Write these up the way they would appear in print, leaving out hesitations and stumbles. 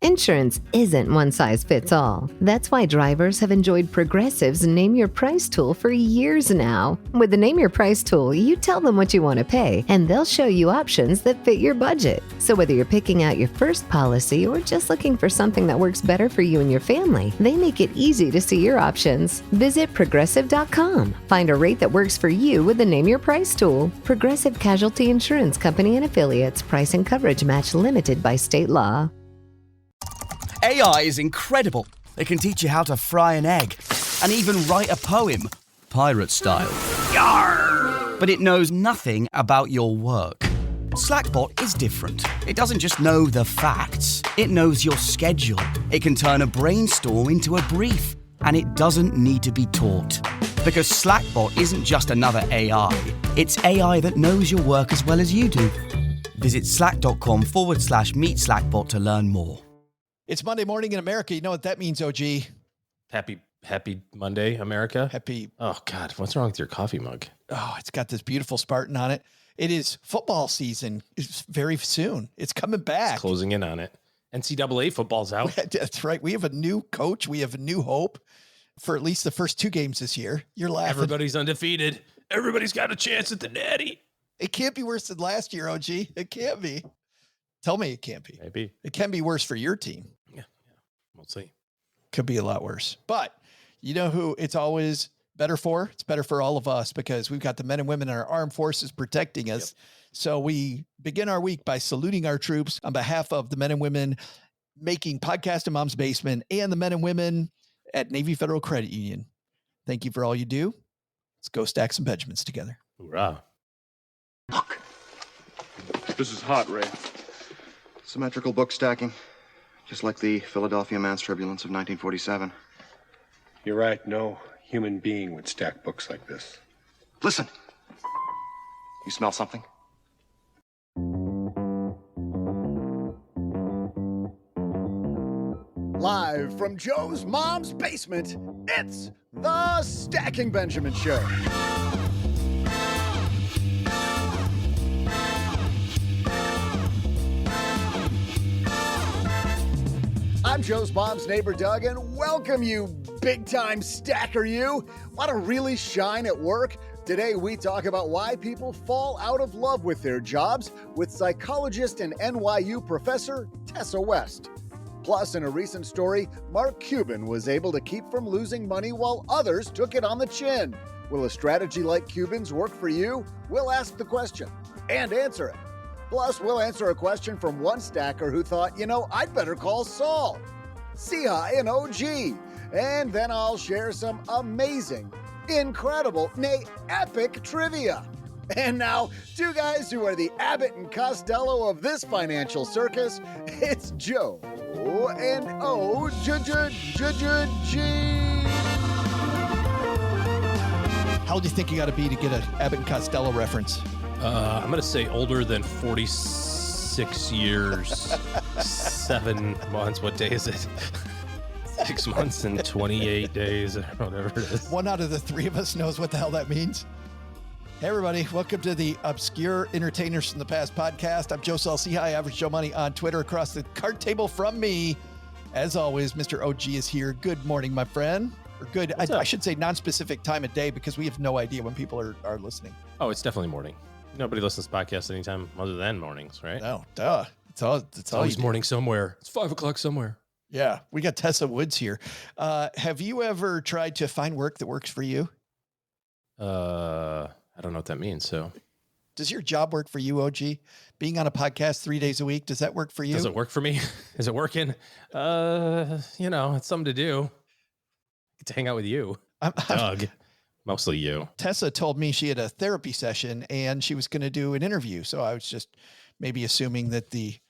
Insurance isn't one size fits all. That's why drivers have enjoyed Progressive's Name Your Price tool for years now. With the Name Your Price tool, you tell them what you want to pay, and they'll show you options that fit your budget. So whether you're picking out your first policy or just looking for something that works better for you and your family, they make it easy to see your options. Visit Progressive.com. Find a rate that works for you with the Name Your Price tool. Progressive Casualty Insurance Company and Affiliates. Price and coverage match limited by state law. AI is incredible. It can teach you how to fry an egg and even write a poem, pirate style. Yarr! But it knows nothing about your work. Slackbot is different. It doesn't just know the facts. It knows your schedule. It can turn a brainstorm into a brief. And it doesn't need to be taught. Because Slackbot isn't just another AI. It's AI that knows your work as well as you do. Visit slack.com/meet Slackbot to learn more. It's Monday morning in America. You know what that means, OG? Happy Monday, America. Oh, God, what's wrong with your coffee mug? Oh, it's got this beautiful Spartan on it. It is football season. It's very soon. It's coming back. It's closing in on it. NCAA football's out. That's right. We have a new coach. We have a new hope for at least the first 2 games this year. You're laughing. Everybody's undefeated. Everybody's got a chance at the natty. It can't be worse than last year, OG. It can't be. Tell me it can't be. Maybe. It can be worse for your team. Yeah. We'll see. Could be a lot worse. But you know who it's always better for? It's better for all of us because we've got the men and women in our armed forces protecting us. Yep. So we begin our week by saluting our troops on behalf of the men and women making Podcast in Mom's Basement and the men and women at Navy Federal Credit Union. Thank you for all you do. Let's go stack some Benjamins together. Hoorah. Look. This is hot, Ray. Symmetrical book stacking, just like the Philadelphia Man's Turbulence of 1947. You're right. No human being would stack books like this. Listen. You smell something? Live from Joe's mom's basement, it's the Stacking Benjamin Show. I'm Joe's mom's neighbor, Doug, and welcome you, big-time stacker you. Want to really shine at work? Today, we talk about why people fall out of love with their jobs with psychologist and NYU professor Tessa West. Plus, in a recent story, Mark Cuban was able to keep from losing money while others took it on the chin. Will a strategy like Cuban's work for you? We'll ask the question and answer it. Plus, we'll answer a question from one stacker who thought, I'd better call Saul. See hi and OG. And then I'll share some amazing, incredible, nay, epic trivia. And now, 2 guys who are the Abbott and Costello of this financial circus. It's Joe and O-G. How old do you think you got to be to get an Abbott and Costello reference? I'm going to say older than 46 years, 7 months. What day is it? 6 months and 28 days, or whatever it is. 1 out of the 3 of us knows what the hell that means. Hey, everybody. Welcome to the Obscure Entertainers from the Past podcast. I'm Joe Saul-Sehy, Average Joe Money on Twitter. Across the card table from me, as always, Mr. OG is here. Good morning, my friend. Or good, I should say non-specific time of day because we have no idea when people are listening. Oh, it's definitely morning. Nobody listens to podcasts anytime other than mornings, right? No, duh. It's always morning somewhere. It's 5 o'clock somewhere. Yeah, we got Tessa Woods here. Have you ever tried to find work that works for you? I don't know what that means. So, does your job work for you, OG? Being on a podcast 3 days a week, does that work for you? Does it work for me? Is it working? It's something to do. I get to hang out with you, Doug. Mostly you. Tessa told me she had a therapy session and she was going to do an interview. So I was just maybe assuming that the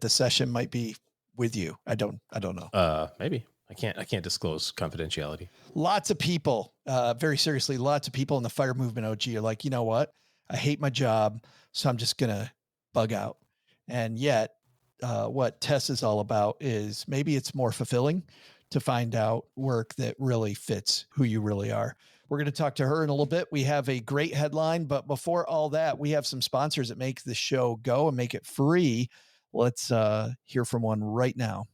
session might be with you. I don't know. Maybe. I can't disclose confidentiality. Lots of people, very seriously, lots of people in the fire movement, OG, are like, you know what? I hate my job, so I'm just going to bug out. And yet, what Tess is all about is maybe it's more fulfilling to find out work that really fits who you really are. We're going to talk to her in a little bit. We have a great headline, but before all that, we have some sponsors that make the show go and make it free. Let's hear from one right now.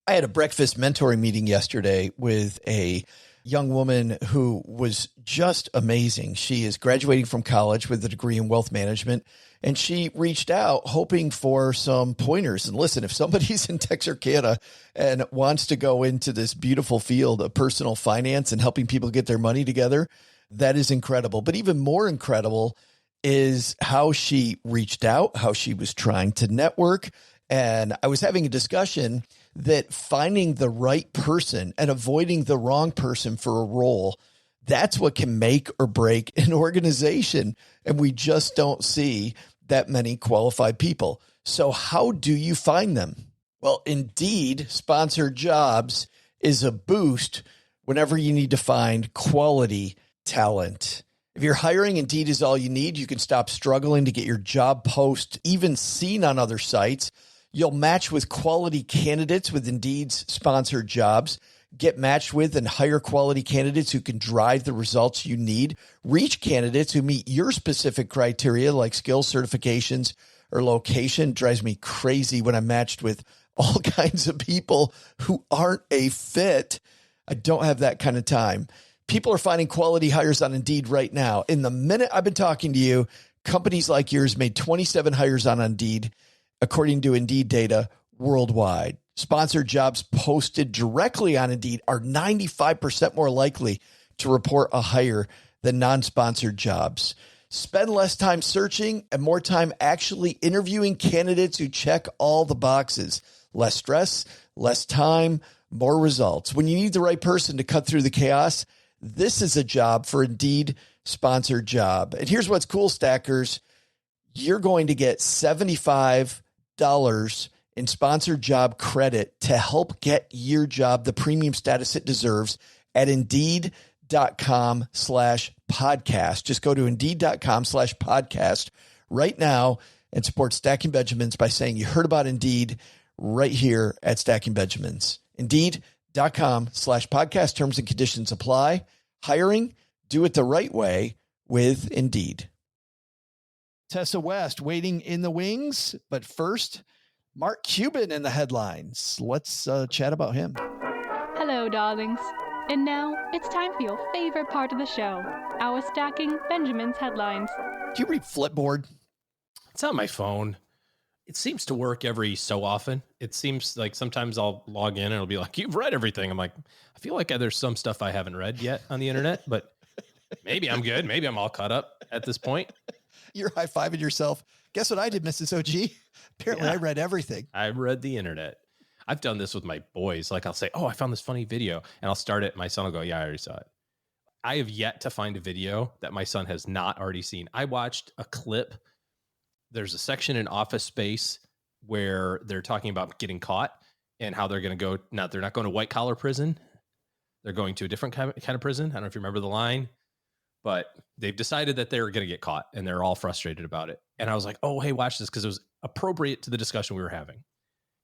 I had a breakfast mentoring meeting yesterday with a young woman who was just amazing. She is graduating from college with a degree in wealth management, and she reached out hoping for some pointers. And listen, if somebody's in Texarkana and wants to go into this beautiful field of personal finance and helping people get their money together, that is incredible. But even more incredible is how she reached out, how she was trying to network. And I was having a discussion that finding the right person and avoiding the wrong person for a role, that's what can make or break an organization. And we just don't see that many qualified people. So how do you find them? Well, Indeed sponsored jobs is a boost whenever you need to find quality talent. If you're hiring, Indeed is all you need. You can stop struggling to get your job post even seen on other sites. You'll match with quality candidates with Indeed's sponsored jobs. Get matched with and hire quality candidates who can drive the results you need. Reach candidates who meet your specific criteria like skills, certifications, or location. It drives me crazy when I'm matched with all kinds of people who aren't a fit. I don't have that kind of time. People are finding quality hires on Indeed right now. In the minute I've been talking to you, companies like yours made 27 hires on Indeed, according to Indeed data worldwide. Sponsored jobs posted directly on Indeed are 95% more likely to report a hire than non-sponsored jobs. Spend less time searching and more time actually interviewing candidates who check all the boxes. Less stress, less time, more results. When you need the right person to cut through the chaos, this is a job for Indeed sponsored job. And here's what's cool, Stackers. You're going to get $75 in sponsored job credit to help get your job the premium status it deserves at Indeed.com/podcast. Just go to Indeed.com/podcast right now and support Stacking Benjamins by saying you heard about Indeed right here at Stacking Benjamins. Indeed.com/podcast. Terms and conditions apply. Hiring, do it the right way with Indeed. Tessa West waiting in the wings. But first, Mark Cuban in the headlines. Let's chat about him. Hello, darlings. And now it's time for your favorite part of the show, our Stacking Benjamin's headlines. Do you read Flipboard? It's on my phone. It seems to work every so often. It seems like sometimes I'll log in and it'll be like, you've read everything. I'm like, I feel like there's some stuff I haven't read yet on the internet, but maybe I'm good. Maybe I'm all caught up at this point. You're high-fiving yourself. Guess what I did, Mrs. OG? Apparently I read everything. I read the internet. I've done this with my boys. Like I'll say, oh, I found this funny video. And I'll start it. My son will go, yeah, I already saw it. I have yet to find a video that my son has not already seen. I watched a clip. There's a section in Office Space where they're talking about getting caught and how they're going to go. Now, they're not going to white collar prison. They're going to a different kind of prison. I don't know if you remember the line, but they've decided that they're going to get caught and they're all frustrated about it. And I was like, oh, hey, watch this because it was appropriate to the discussion we were having.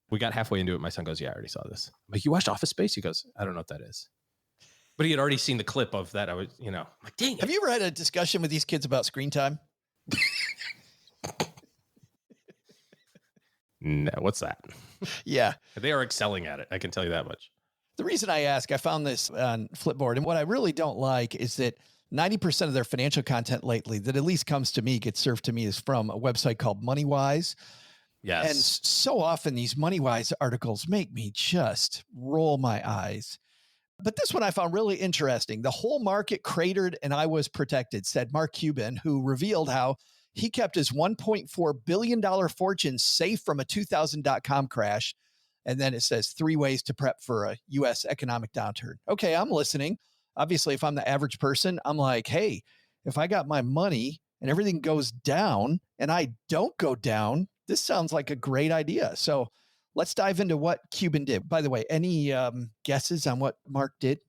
We got halfway into it. My son goes, yeah, I already saw this. I'm like, you watched Office Space? He goes, I don't know what that is. But he had already seen the clip of that. I was, like, dang it. Have you ever had a discussion with these kids about screen time? No, what's that? Yeah. They are excelling at it. I can tell you that much. The reason I ask, I found this on Flipboard, and what I really don't like is that 90% of their financial content lately that at least comes to me, gets served to me, is from a website called MoneyWise. Yes. And so often these MoneyWise articles make me just roll my eyes. But this one I found really interesting. The whole market cratered and I was protected, said Mark Cuban, who revealed how he kept his $1.4 billion fortune safe from a 2000.com crash. And then it says 3 ways to prep for a U.S. economic downturn. Okay, I'm listening. Obviously, if I'm the average person, I'm like, hey, if I got my money and everything goes down and I don't go down, this sounds like a great idea. So let's dive into what Cuban did. By the way, any guesses on what Mark did?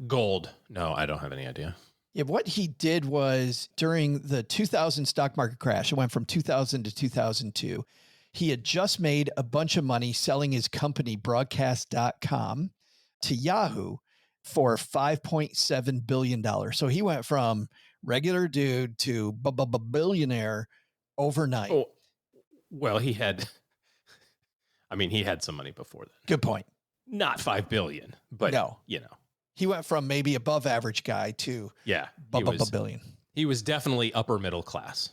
Gold. No, I don't have any idea. Yeah, what he did was during the 2000 stock market crash, it went from 2000 to 2002. He had just made a bunch of money selling his company, broadcast.com, to Yahoo for $5.7 billion. So he went from regular dude to billionaire overnight. Oh, well, he had some money before then. Good point. Not 5 billion, but No. you know, He went from maybe above average guy to yeah, billion. He was definitely upper middle class.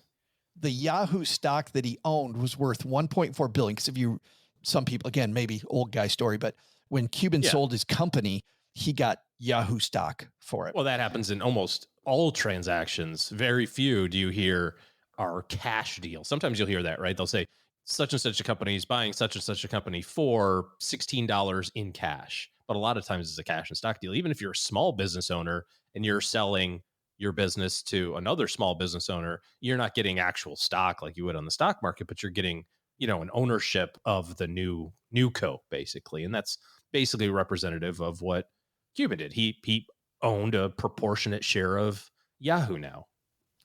The Yahoo stock that he owned was worth 1.4 billion. Because some people, again, maybe old guy story, but when Cuban sold his company, he got Yahoo stock for it. Well, that happens in almost all transactions. Very few do you hear are cash deals. Sometimes you'll hear that, right? They'll say such and such a company is buying such and such a company for $16 in cash. But a lot of times it's a cash and stock deal. Even if you're a small business owner and you're selling your business to another small business owner, you're not getting actual stock like you would on the stock market, but you're getting, an ownership of the new co, basically. And that's basically representative of what Cuban did. He owned a proportionate share of Yahoo now.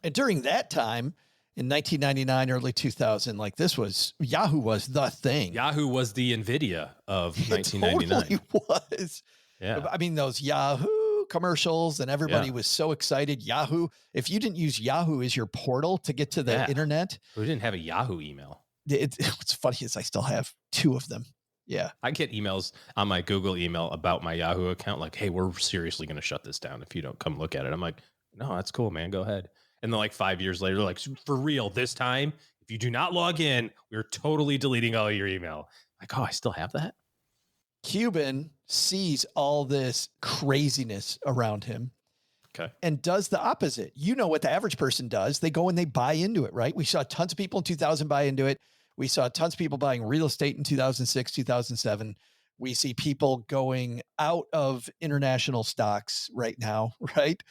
And during that time, in 1999, early 2000, Yahoo was the thing. Yahoo was the NVIDIA of 1999. It totally was. Yeah. I mean, those Yahoo commercials and everybody was so excited. Yahoo. If you didn't use Yahoo as your portal to get to the internet. We didn't have a Yahoo email. What's funny is I still have 2 of them. Yeah. I get emails on my Google email about my Yahoo account. Like, hey, we're seriously going to shut this down if you don't come look at it. I'm like, no, that's cool, man. Go ahead. And then 5 years later, like, for real, this time, if you do not log in, we're totally deleting all your email. Like, oh, I still have that. Cuban sees all this craziness around him. Okay. And does the opposite. You know what the average person does. They go and they buy into it, right? We saw tons of people in 2000 buy into it. We saw tons of people buying real estate in 2006, 2007. We see people going out of international stocks right now, right?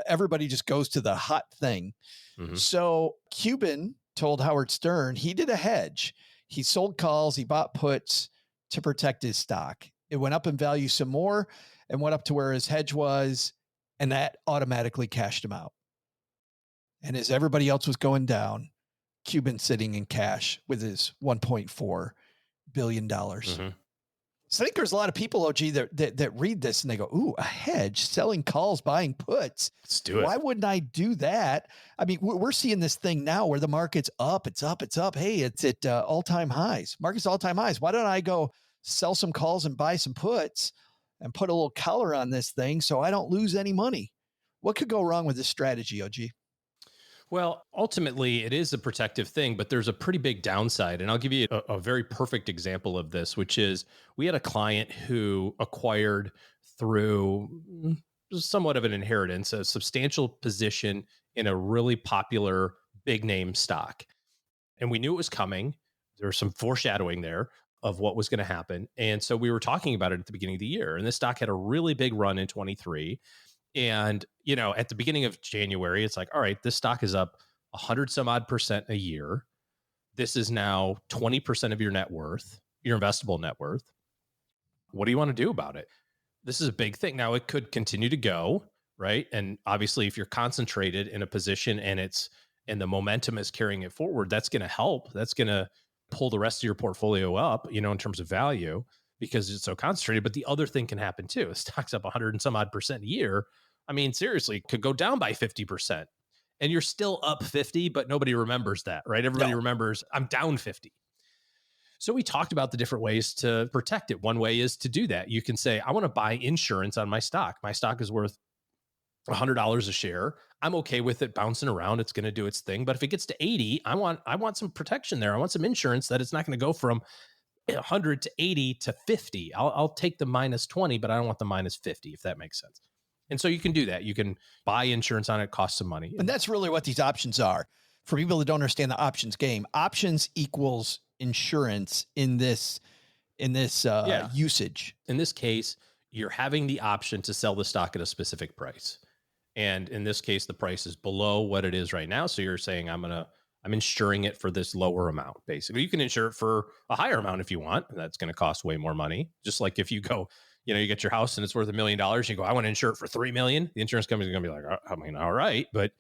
Everybody just goes to the hot thing. Mm-hmm. So Cuban told Howard Stern he did a hedge. He sold calls, he bought puts to protect his stock. It went up in value some more and went up to where his hedge was, and that automatically cashed him out. And as everybody else was going down, Cuban sitting in cash with his $1.4 billion. Mm-hmm. So I think there's a lot of people, OG, that read this and they go, ooh, a hedge, selling calls, buying puts. Let's do it. Why wouldn't I do that? I mean, we're seeing this thing now where the market's up, it's up, it's up. Hey, it's at all-time highs. Market's all-time highs. Why don't I go sell some calls and buy some puts and put a little color on this thing so I don't lose any money? What could go wrong with this strategy, OG? Well, ultimately, it is a protective thing, but there's a pretty big downside. And I'll give you a very perfect example of this, which is we had a client who acquired through somewhat of an inheritance, a substantial position in a really popular big name stock. And we knew it was coming. There was some foreshadowing there of what was going to happen. And so we were talking about it at the beginning of the year. And this stock had a really big run in 23. And, at the beginning of January, it's like, all right, this stock is up 100 some odd percent a year. This is now 20% of your net worth, your investable net worth. What do you want to do about it? This is a big thing. Now, it could continue to go, right? And obviously, if you're concentrated in a position and the momentum is carrying it forward, that's going to help. That's going to pull the rest of your portfolio up, in terms of value, because it's so concentrated. But the other thing can happen too. The stock's up 100 and some odd percent a year. I mean, seriously, it could go down by 50%. And you're still up 50, but nobody remembers that, right? Everybody remembers I'm down 50. So we talked about the different ways to protect it. One way is to do that. You can say, I want to buy insurance on my stock. My stock is worth $100 a share. I'm okay with it bouncing around. It's going to do its thing. But if it gets to 80, I want some protection there. I want some insurance that it's not going to go from 100 to 80 to 50. I'll take the minus 20, but I don't want the minus 50, if that makes sense. And so you can do that. You can buy insurance on it, cost some money. And that's really what these options are. For people that don't understand the options game, options equals insurance in this usage. In this case, you're having the option to sell the stock at a specific price. And in this case, the price is below what it is right now. So you're saying I'm insuring it for this lower amount, basically. You can insure it for a higher amount if you want. That's going to cost way more money. Just like if you go, you get your house and it's worth $1 million. You go, I want to insure it for $3 million. The insurance company is going to be like, all right, but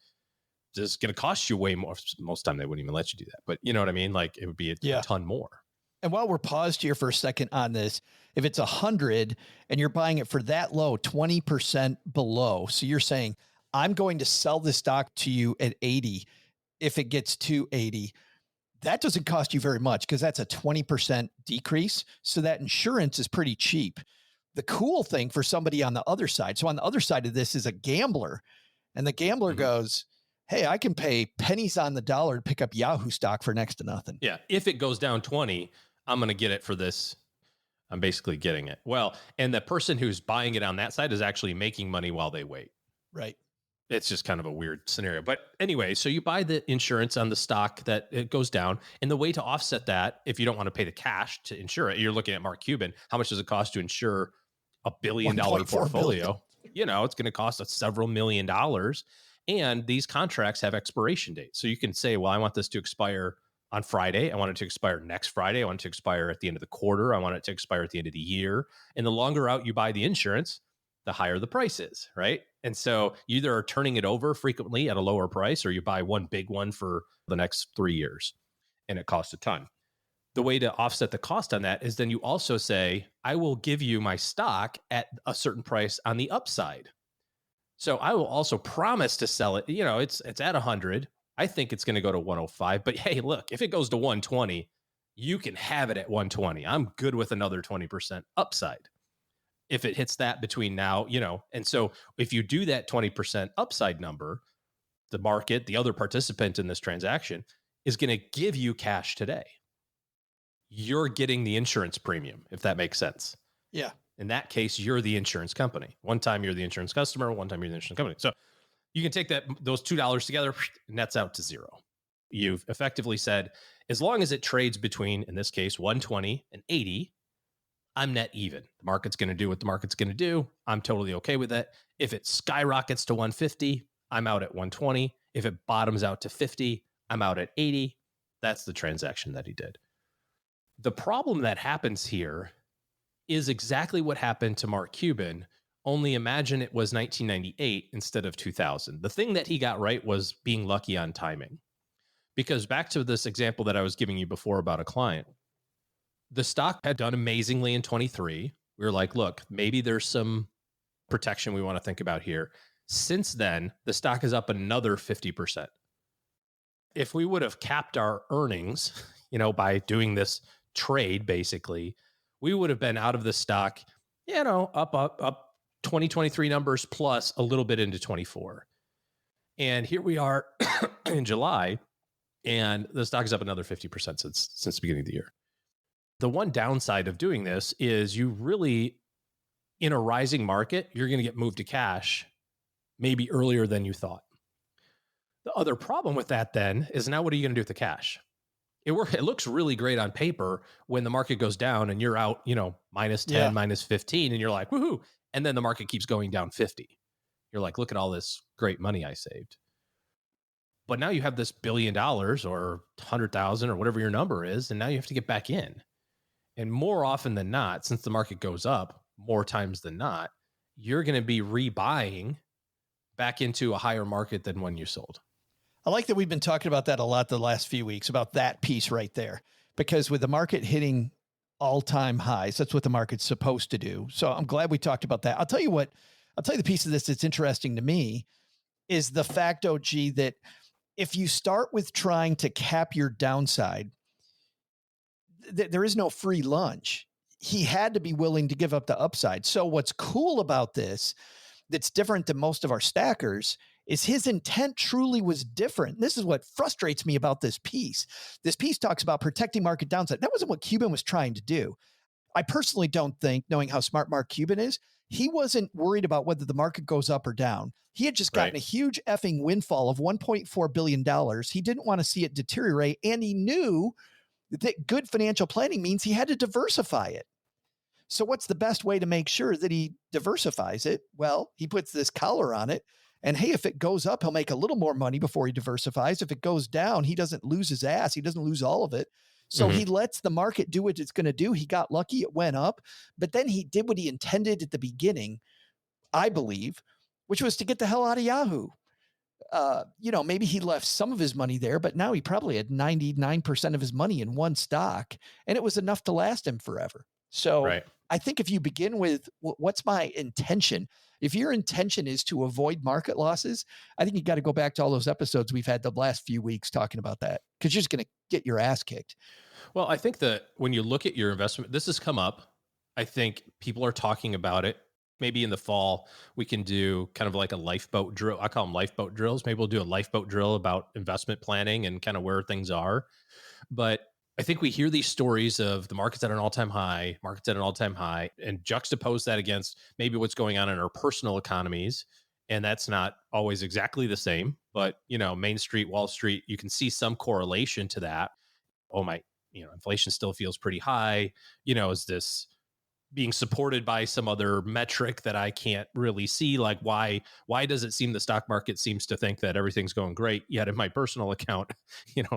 it's going to cost you way more. Most of the time they wouldn't even let you do that. But you know what I mean? Like it would be a ton more. And while we're paused here for a second on this, if it's 100 and you're buying it for that low, 20% below. So you're saying, I'm going to sell this stock to you at 80. If it gets to 80, That doesn't cost you very much because that's a 20% decrease. So that insurance is pretty cheap. The cool thing for somebody on the other side. So on the other side of this is a gambler, and the gambler goes, hey, I can pay pennies on the dollar to pick up Yahoo stock for next to nothing. Yeah. If it goes down 20, I'm going to get it for this. I'm basically getting it. Well, and the person who's buying it on that side is actually making money while they wait. Right. It's just kind of a weird scenario. But anyway, so you buy the insurance on the stock that it goes down. And the way to offset that, if you don't want to pay the cash to insure it, you're looking at Mark Cuban. How much does it cost to insure $1 billion portfolio? You know, it's going to cost us several $1 million. And these contracts have expiration dates. So you can say, well, I want this to expire on Friday. I want it to expire next Friday. I want it to expire at the end of the quarter. I want it to expire at the end of the year. And the longer out you buy the insurance, the higher the price is, right? And so you either are turning it over frequently at a lower price, or you buy one big one for the next 3 years and it costs a ton. The way to offset the cost on that is then you also say, I will give you my stock at a certain price on the upside. So I will also promise to sell it. You know, it's at 100. I think it's going to go to 105, but hey, look, if it goes to 120, you can have it at 120. I'm good with another 20% upside. If it hits that between now, you know, and so if you do that 20% upside number, the market, the other participant in this transaction, is going to give you cash today. You're getting the insurance premium, if that makes sense. Yeah. In that case, you're the insurance company. One time you're the insurance customer, one time you're the insurance company. So you can take those $2 together, nets out to zero. You've effectively said, as long as it trades between, in this case, 120 and 80, I'm net even. The market's going to do what the market's going to do. I'm totally okay with it. If it skyrockets to 150, I'm out at 120. If it bottoms out to 50, I'm out at 80. That's the transaction that he did. The problem that happens here is exactly what happened to Mark Cuban, only imagine it was 1998 instead of 2000. The thing that he got right was being lucky on timing. Because back to this example that I was giving you before about a client, the stock had done amazingly in 23. We were like, look, maybe there's some protection we want to think about here. Since then, the stock is up another 50%. If we would have capped our earnings, you know, by doing this trade, basically, we would have been out of the stock, you know, up 2023 numbers plus a little bit into 24. And here we are in July, and the stock is up another 50% since the beginning of the year. The one downside of doing this is you really, in a rising market, you're going to get moved to cash maybe earlier than you thought. The other problem with that then is now what are you going to do with the cash? It looks really great on paper when the market goes down and you're out, you know, minus 10, minus 15, and you're like, woohoo. And then the market keeps going down 50. You're like, look at all this great money I saved. But now you have this $1 billion or 100,000 or whatever your number is, and now you have to get back in. And more often than not, since the market goes up more times than not, you're going to be rebuying back into a higher market than when you sold. I like that we've been talking about that a lot the last few weeks, about that piece right there, because with the market hitting all-time highs, that's what the market's supposed to do. So I'm glad we talked about that. I'll tell you the piece of this that's interesting to me is the fact, OG, that if you start with trying to cap your downside, there is no free lunch. He had to be willing to give up the upside. So what's cool about this that's different than most of our stackers is his intent truly was different. This is what frustrates me about this piece. This piece talks about protecting market downside. That wasn't what Cuban was trying to do. I personally don't think, knowing how smart Mark Cuban is, he wasn't worried about whether the market goes up or down. He had just gotten a huge effing windfall of $1.4 billion. He didn't want to see it deteriorate, and he knew that good financial planning means he had to diversify it. So what's the best way to make sure that he diversifies it? Well, he puts this collar on it. And hey, if it goes up, he'll make a little more money before he diversifies. If it goes down, he doesn't lose his ass. He doesn't lose all of it. So he lets the market do what it's going to do. He got lucky. It went up. But then he did what he intended at the beginning, I believe, which was to get the hell out of Yahoo. You know, maybe he left some of his money there, but now he probably had 99% of his money in one stock, and it was enough to last him forever. So Right. I think if you begin with what's my intention, if your intention is to avoid market losses, I think you got to go back to all those episodes we've had the last few weeks talking about that, because you're just going to get your ass kicked. Well, I think that when you look at your investment, this has come up. I think people are talking about it. Maybe in the fall, we can do kind of like a lifeboat drill. I call them lifeboat drills. Maybe we'll do a lifeboat drill about investment planning and kind of where things are. But I think we hear these stories of the market's at an all-time high, and juxtapose that against maybe what's going on in our personal economies. And that's not always exactly the same, but Main Street, Wall Street, you can see some correlation to that. Oh my, inflation still feels pretty high. Is this being supported by some other metric that I can't really see? Like why does it seem the stock market seems to think that everything's going great, yet in my personal account,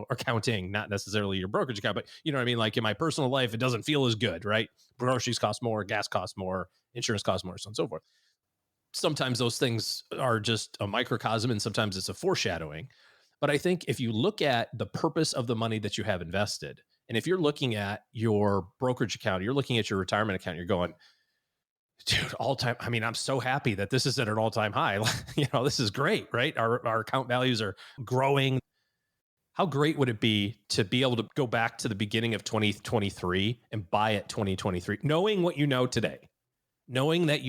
accounting, not necessarily your brokerage account, but you know what I mean? Like in my personal life, it doesn't feel as good, right? Groceries cost more, gas costs more, insurance costs more, so on and so forth. Sometimes those things are just a microcosm and sometimes it's a foreshadowing. But I think if you look at the purpose of the money that you have invested, and if you're looking at your brokerage account, you're looking at your retirement account, you're going, dude, all time. I mean, I'm so happy that this is at an all time high. This is great, right? Our account values are growing. How great would it be to be able to go back to the beginning of 2023 and buy at 2023, knowing what you know today, knowing that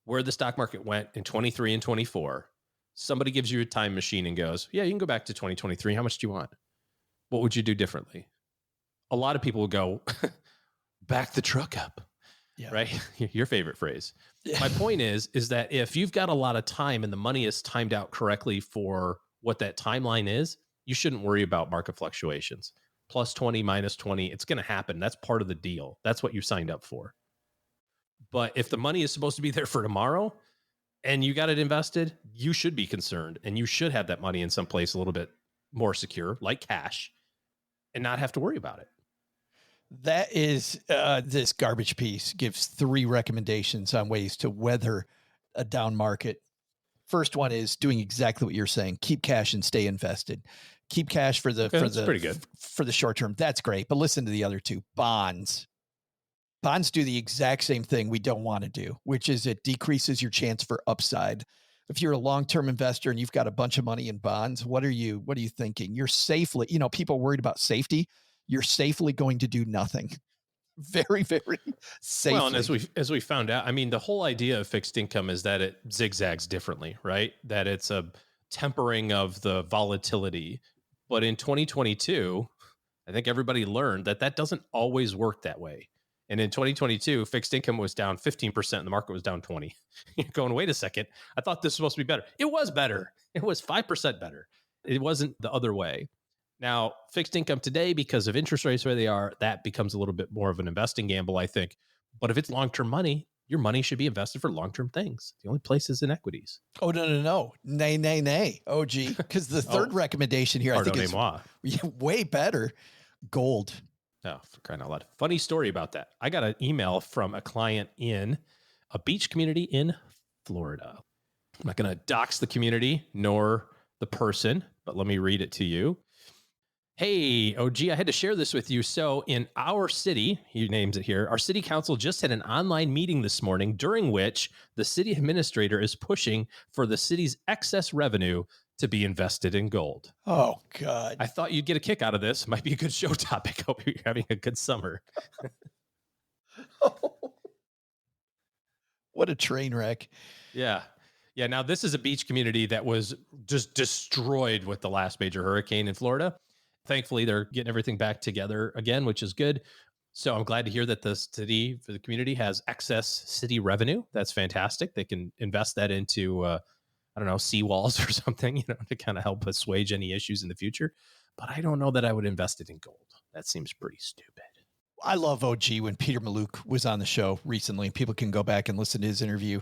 where the stock market went in 23 and 24. Somebody gives you a time machine and goes, yeah, you can go back to 2023. How much do you want? What would you do differently? A lot of people will go, back the truck up, right? Your favorite phrase. Yeah. My point is that if you've got a lot of time and the money is timed out correctly for what that timeline is, you shouldn't worry about market fluctuations. Plus 20, minus 20, it's going to happen. That's part of the deal. That's what you signed up for. But if the money is supposed to be there for tomorrow and you got it invested, you should be concerned and you should have that money in some place a little bit more secure, like cash, and not have to worry about it. That is, this garbage piece gives 3 recommendations on ways to weather a down market. First one is doing exactly what you're saying. Keep cash and stay invested. Keep cash for the pretty good. For the short term. That's great. But listen to the other 2. Bonds. Bonds do the exact same thing we don't want to do, which is it decreases your chance for upside. If you're a long-term investor and you've got a bunch of money in bonds, what are you thinking? You're safely, people worried about safety. You're safely going to do nothing. Very, very safely. Well, and as we found out, I mean, the whole idea of fixed income is that it zigzags differently, right? That it's a tempering of the volatility. But in 2022, I think everybody learned that doesn't always work that way. And in 2022, fixed income was down 15% and the market was down 20%. You're going, wait a second. I thought this was supposed to be better. It was better. It was 5% better. It wasn't the other way. Now, fixed income today, because of interest rates where they are, that becomes a little bit more of an investing gamble, I think. But if it's long-term money, your money should be invested for long-term things. The only place is in equities. Oh, no. Nay. OG. Because the third recommendation here, I think is way better. Gold. Oh, for crying out loud. Funny story about that. I got an email from a client in a beach community in Florida. I'm not going to dox the community nor the person, but let me read it to you. Hey, OG, I had to share this with you. So in our city, he names it here, our city council just had an online meeting this morning during which the city administrator is pushing for the city's excess revenue to be invested in gold. Oh, God. I thought you'd get a kick out of this. Might be a good show topic. Hope you're having a good summer. What a train wreck. Yeah. Now, this is a beach community that was just destroyed with the last major hurricane in Florida. Thankfully, they're getting everything back together again, which is good. So I'm glad to hear that the city, for the community, has excess city revenue. That's fantastic. They can invest that into, seawalls or something, to kind of help assuage any issues in the future. But I don't know that I would invest it in gold. That seems pretty stupid. I love OG when Peter Maluk was on the show recently. People can go back and listen to his interview.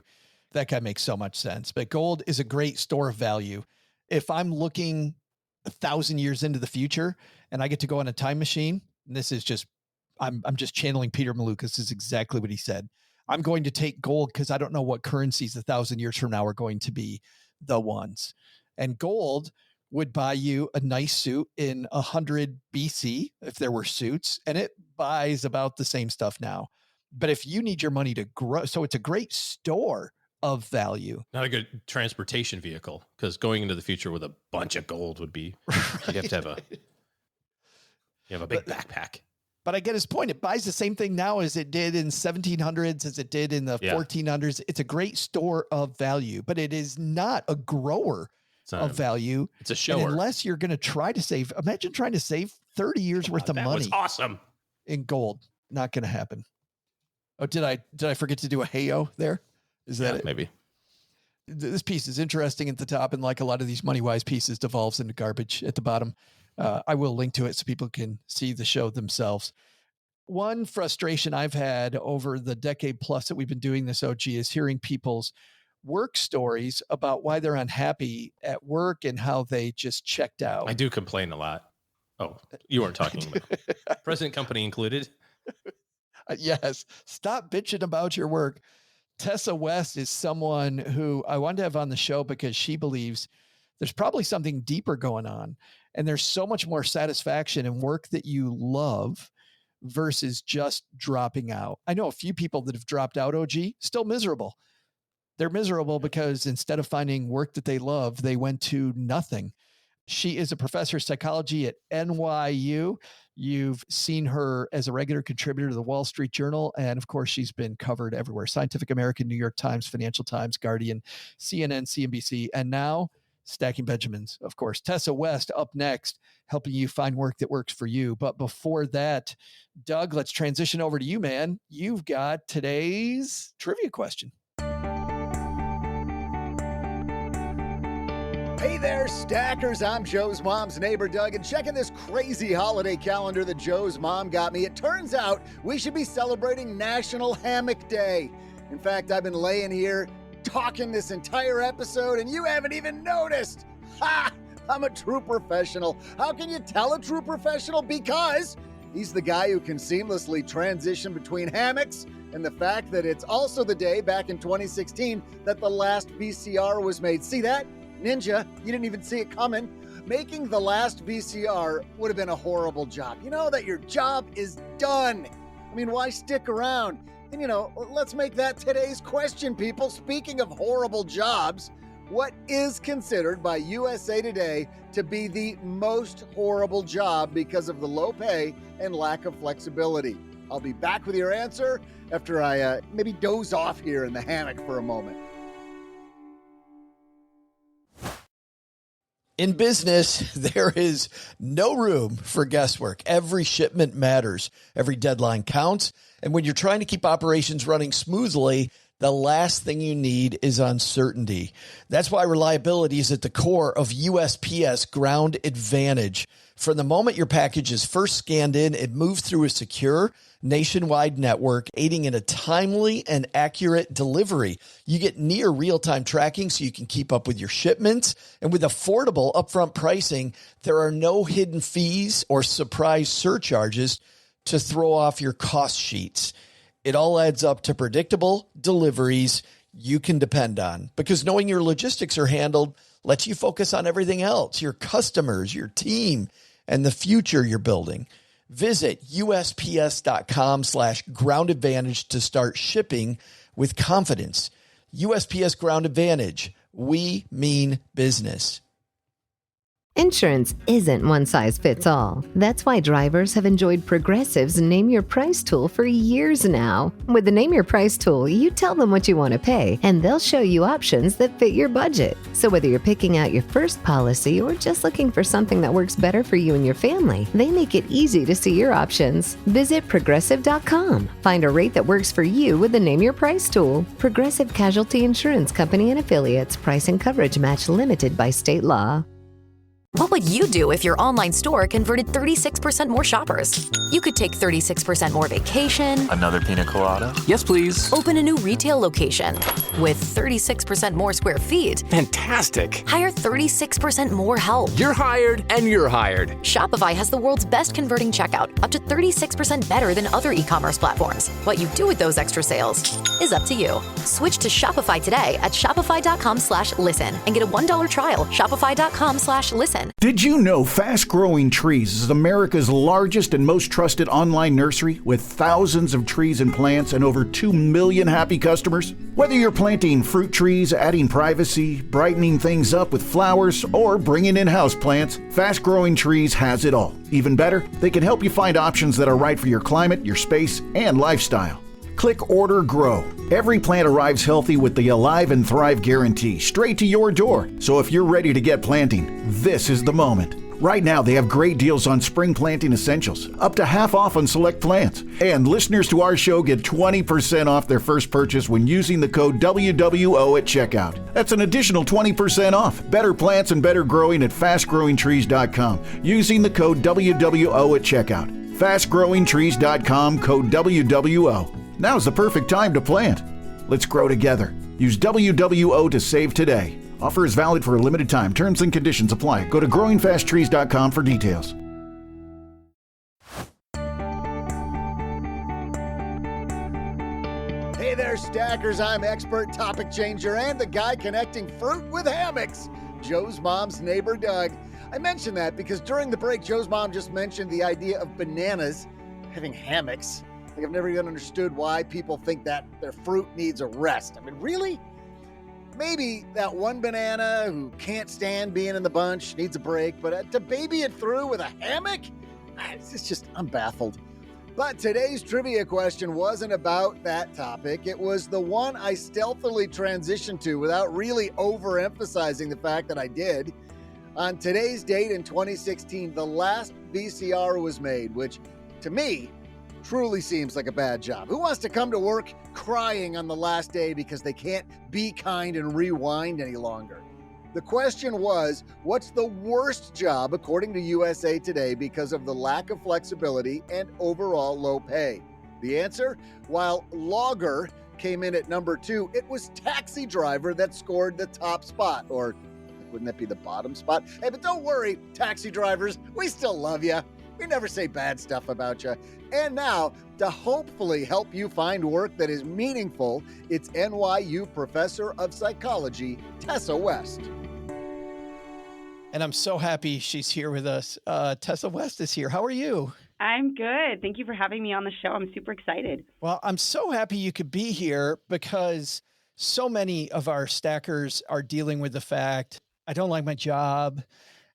That guy makes so much sense. But gold is a great store of value. If I'm looking 1,000 years into the future and I get to go on a time machine, and this is just, I'm just channeling Peter Maluk. This is exactly what he said. I'm going to take gold because I don't know what currencies 1,000 years from now are going to be the ones. And gold would buy you a nice suit in 100 BC if there were suits, and it buys about the same stuff now. But if you need your money to grow, so it's a great store of value. Not a good transportation vehicle, because going into the future with a bunch of gold would be, you'd have to have a big backpack. But I get his point. It buys the same thing now as it did in 1700s, as it did in the 1400s. It's a great store of value, but it is not a grower of value. It's a shower. And unless you're going to try to save, imagine trying to save 30 years worth of money. That was awesome. In gold. Not going to happen. Oh, did I forget to do a heyo there? Is that it? Maybe. This piece is interesting at the top, and like a lot of these money-wise pieces, devolves into garbage at the bottom. I will link to it so people can see the show themselves. One frustration I've had over the decade plus that we've been doing this, OG, is hearing people's work stories about why they're unhappy at work and how they just checked out. I do complain a lot. Oh, you weren't talking about present company included. Yes. Stop bitching about your work. Tessa West is someone who I wanted to have on the show because she believes there's probably something deeper going on. And there's so much more satisfaction in work that you love versus just dropping out. I know a few people that have dropped out, OG, still miserable. They're miserable because instead of finding work that they love, they went to nothing. She is a professor of psychology at NYU. You've seen her as a regular contributor to the Wall Street Journal. And of course, she's been covered everywhere. Scientific American, New York Times, Financial Times, Guardian, CNN, CNBC, and now Stacking Benjamins, of course. Tessa West up next, helping you find work that works for you. But before that, Doug, let's transition over to you, man. You've got today's trivia question. Hey there, Stackers. I'm Joe's mom's neighbor, Doug, and checking this crazy holiday calendar that Joe's mom got me, it turns out we should be celebrating National Hammock Day. In fact, I've been laying here talking this entire episode, and you haven't even noticed. Ha! I'm a true professional. How can you tell a true professional? Because he's the guy who can seamlessly transition between hammocks, and the fact that it's also the day back in 2016 that the last VCR was made. See that? Ninja, you didn't even see it coming. Making the last VCR would have been a horrible job. You know that your job is done. I mean, why stick around? And let's make that today's question, people. Speaking of horrible jobs, what is considered by USA Today to be the most horrible job because of the low pay and lack of flexibility? I'll be back with your answer after I maybe doze off here in the hammock for a moment. In business, there is no room for guesswork. Every shipment matters. Every deadline counts. And when you're trying to keep operations running smoothly, the last thing you need is uncertainty. That's why reliability is at the core of USPS Ground Advantage. From the moment your package is first scanned in, it moves through a secure nationwide network, aiding in a timely and accurate delivery. You get near real-time tracking so you can keep up with your shipments. And with affordable upfront pricing, there are no hidden fees or surprise surcharges to throw off your cost sheets. It all adds up to predictable deliveries you can depend on, because knowing your logistics are handled lets you focus on everything else, your customers, your team, and the future you're building. Visit USPS.com/Ground Advantage to start shipping with confidence. USPS Ground Advantage. We mean business. Insurance isn't one size fits all. That's why drivers have enjoyed Progressive's Name Your Price tool for years now. With the Name Your Price tool, you tell them what you want to pay, and they'll show you options that fit your budget. So whether you're picking out your first policy or just looking for something that works better for you and your family, they make it easy to see your options. Visit Progressive.com. Find a rate that works for you with the Name Your Price tool. Progressive Casualty Insurance Company and Affiliates. Price and coverage match limited by state law. What would you do if your online store converted 36% more shoppers? You could take 36% more vacation. Another pina colada? Yes, please. Open a new retail location with 36% more square feet. Fantastic. Hire 36% more help. You're hired and you're hired. Shopify has the world's best converting checkout, up to 36% better than other e-commerce platforms. What you do with those extra sales is up to you. Switch to Shopify today at shopify.com/listen and get a $1 trial. Shopify.com/listen. Cuban. Did you know Fast Growing Trees is America's largest and most trusted online nursery with thousands of trees and plants and over 2 million happy customers? Whether you're planting fruit trees, adding privacy, brightening things up with flowers, or bringing in houseplants, Fast Growing Trees has it all. Even better, they can help you find options that are right for your climate, your space, and lifestyle. Click Order Grow. Every plant arrives healthy with the Alive and Thrive guarantee straight to your door. So if you're ready to get planting, this is the moment. Right now, they have great deals on spring planting essentials, up to half off on select plants. And listeners to our show get 20% off their first purchase when using the code WWO at checkout. That's an additional 20% off. Better plants and better growing at fastgrowingtrees.com using the code WWO at checkout. Fastgrowingtrees.com, code WWO. Now's the perfect time to plant. Let's grow together. Use WWO to save today. Offer is valid for a limited time. Terms and conditions apply. Go to growingfasttrees.com for details. Hey there, stackers. I'm expert topic changer and the guy connecting fruit with hammocks, Joe's mom's neighbor, Doug. I mentioned that because during the break, Joe's mom just mentioned the idea of bananas having hammocks. Like, I've never even understood why people think that their fruit needs a rest. I mean, really? Maybe that one banana who can't stand being in the bunch needs a break, but to baby it through with a hammock? It's just, I'm baffled. But today's trivia question wasn't about that topic. It was the one I stealthily transitioned to without really overemphasizing the fact that I did. On today's date in 2016, the last VCR was made, which to me truly seems like a bad job. Who wants to come to work crying on the last day because they can't be kind and rewind any longer? The question was, what's the worst job according to USA Today because of the lack of flexibility and overall low pay? The answer? While logger came in at number 2, it was taxi driver that scored the top spot. Or wouldn't that be the bottom spot? Hey, but don't worry, taxi drivers, we still love you. We never say bad stuff about you. And now, to hopefully help you find work that is meaningful, it's NYU Professor of Psychology, Tessa West. And I'm so happy she's here with us. Tessa West is here. How are you? I'm good. Thank you for having me on the show. I'm super excited. Well, I'm so happy you could be here because so many of our stackers are dealing with the fact, I don't like my job.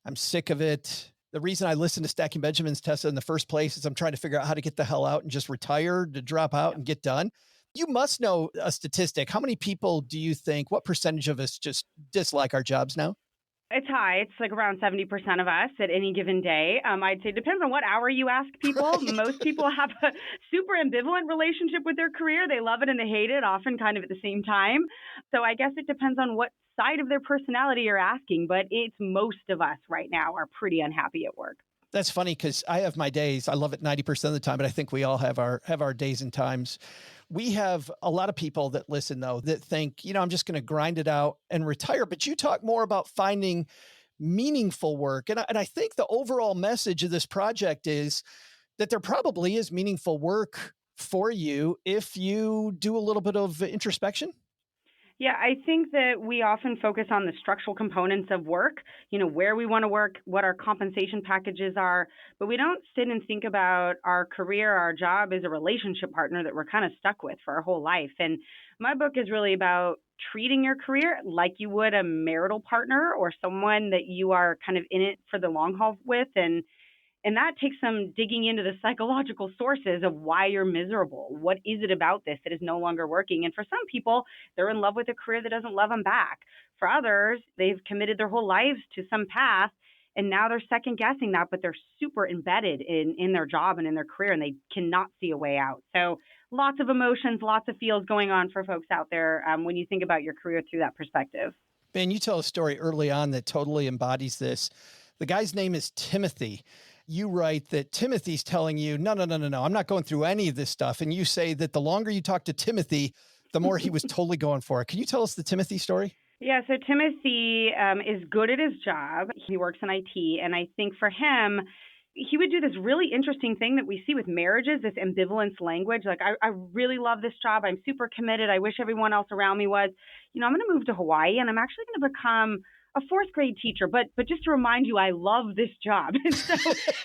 I'm sick of it. The reason I listen to Stacking Benjamins, Tessa, in the first place is I'm trying to figure out how to get the hell out and just retire, to drop out and get done. You must know a statistic. How many people do you think, what percentage of us just dislike our jobs now? It's high. It's like around 70% of us at any given day. I'd say it depends on what hour you ask people. Right. Most people have a super ambivalent relationship with their career. They love it and they hate it, often kind of at the same time. So I guess it depends on what side of their personality you're asking, but it's most of us right now are pretty unhappy at work. That's funny because I have my days. I love it 90% of the time, but I think we all have our days and times. We have a lot of people that listen, though, that think, I'm just going to grind it out and retire. But you talk more about finding meaningful work. And I think the overall message of this project is that there probably is meaningful work for you if you do a little bit of introspection. Yeah, I think that we often focus on the structural components of work, where we want to work, what our compensation packages are, but we don't sit and think about our career, our job as a relationship partner that we're kind of stuck with for our whole life. And my book is really about treating your career like you would a marital partner or someone that you are kind of in it for the long haul with. And that takes some digging into the psychological sources of why you're miserable. What is it about this that is no longer working? And for some people, they're in love with a career that doesn't love them back. For others, they've committed their whole lives to some path, and now they're second guessing that, but they're super embedded in their job and in their career, and they cannot see a way out. So lots of emotions, lots of feels going on for folks out there when you think about your career through that perspective. Ben, you tell a story early on that totally embodies this. The guy's name is Timothy. You write that Timothy's telling you, no, I'm not going through any of this stuff. And you say that the longer you talk to Timothy, the more he was totally going for it. Can you tell us the Timothy story? Yeah, so Timothy is good at his job. He works in IT. And I think for him, he would do this really interesting thing that we see with marriages, this ambivalence language. Like, I really love this job. I'm super committed. I wish everyone else around me was. I'm going to move to Hawaii, and I'm actually going to become a a fourth grade teacher, but just to remind you, I love this job. And so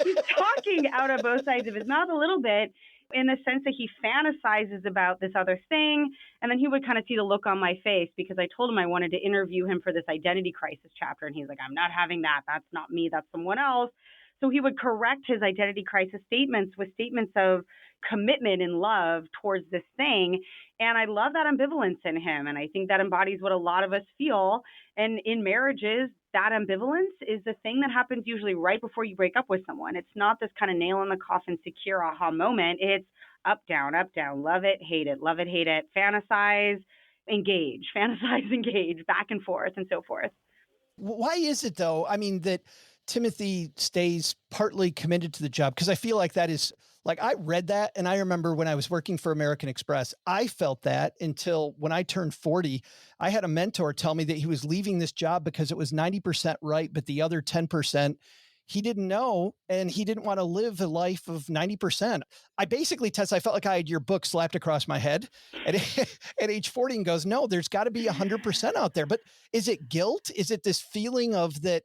he's talking out of both sides of his mouth a little bit in the sense that he fantasizes about this other thing. And then he would kind of see the look on my face because I told him I wanted to interview him for this identity crisis chapter. And he's like, I'm not having that. That's not me. That's someone else. So he would correct his identity crisis statements with statements of commitment and love towards this thing. And I love that ambivalence in him. And I think that embodies what a lot of us feel. And in marriages, that ambivalence is the thing that happens usually right before you break up with someone. It's not this kind of nail in the coffin, secure aha moment. It's up, down, love it, hate it, fantasize, engage, back and forth and so forth. Why is it though? I mean, that Timothy stays partly committed to the job, because I feel like that is like, I read that and I remember when I was working for American Express, I felt that until when I turned 40, I had a mentor tell me that he was leaving this job because it was 90% right, but the other 10% he didn't know, and he didn't want to live a life of 90%. I basically, Tess, I felt like I had your book slapped across my head at age 40 and goes, no, there's got to be 100% out there. But is it guilt? Is it this feeling of that,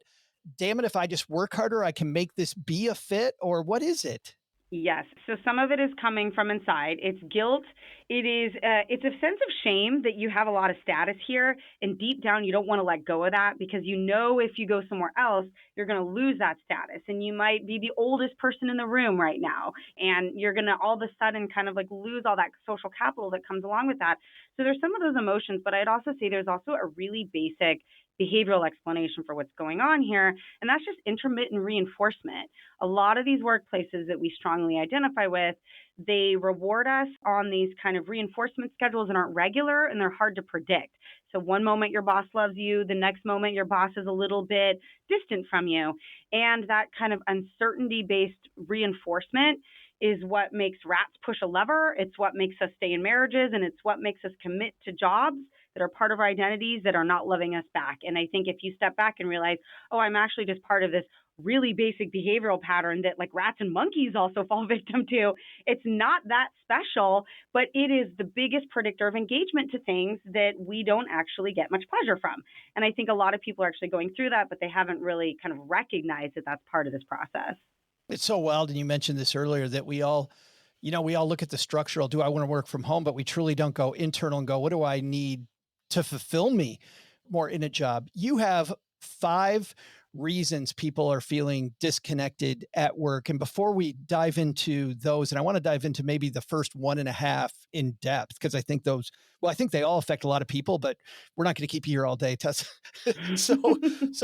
damn it, if I just work harder, I can make this be a fit? Or what is it? Yes. So some of it is coming from inside. It's guilt. It's a sense of shame that you have a lot of status here. And deep down, you don't want to let go of that because you know if you go somewhere else, you're going to lose that status. And you might be the oldest person in the room right now. And you're going to all of a sudden kind of like lose all that social capital that comes along with that. So there's some of those emotions. But I'd also say there's also a really basic behavioral explanation for what's going on here, and that's just intermittent reinforcement. A lot of these workplaces that we strongly identify with, they reward us on these kind of reinforcement schedules that aren't regular and they're hard to predict. So one moment your boss loves you, the next moment your boss is a little bit distant from you. And that kind of uncertainty-based reinforcement is what makes rats push a lever. It's what makes us stay in marriages, and it's what makes us commit to jobs that are part of our identities that are not loving us back. And I think if you step back and realize, oh, I'm actually just part of this really basic behavioral pattern that like rats and monkeys also fall victim to, it's not that special, but it is the biggest predictor of engagement to things that we don't actually get much pleasure from. And I think a lot of people are actually going through that, but they haven't really kind of recognized that that's part of this process. It's so wild. And you mentioned this earlier that we all look at the structural, do I want to work from home? But we truly don't go internal and go, what do I need to fulfill me more in a job? You have 5 reasons people are feeling disconnected at work. And before we dive into those, and I want to dive into maybe the first 1.5 in depth, because I think I think they all affect a lot of people, but we're not going to keep you here all day, Tessa. So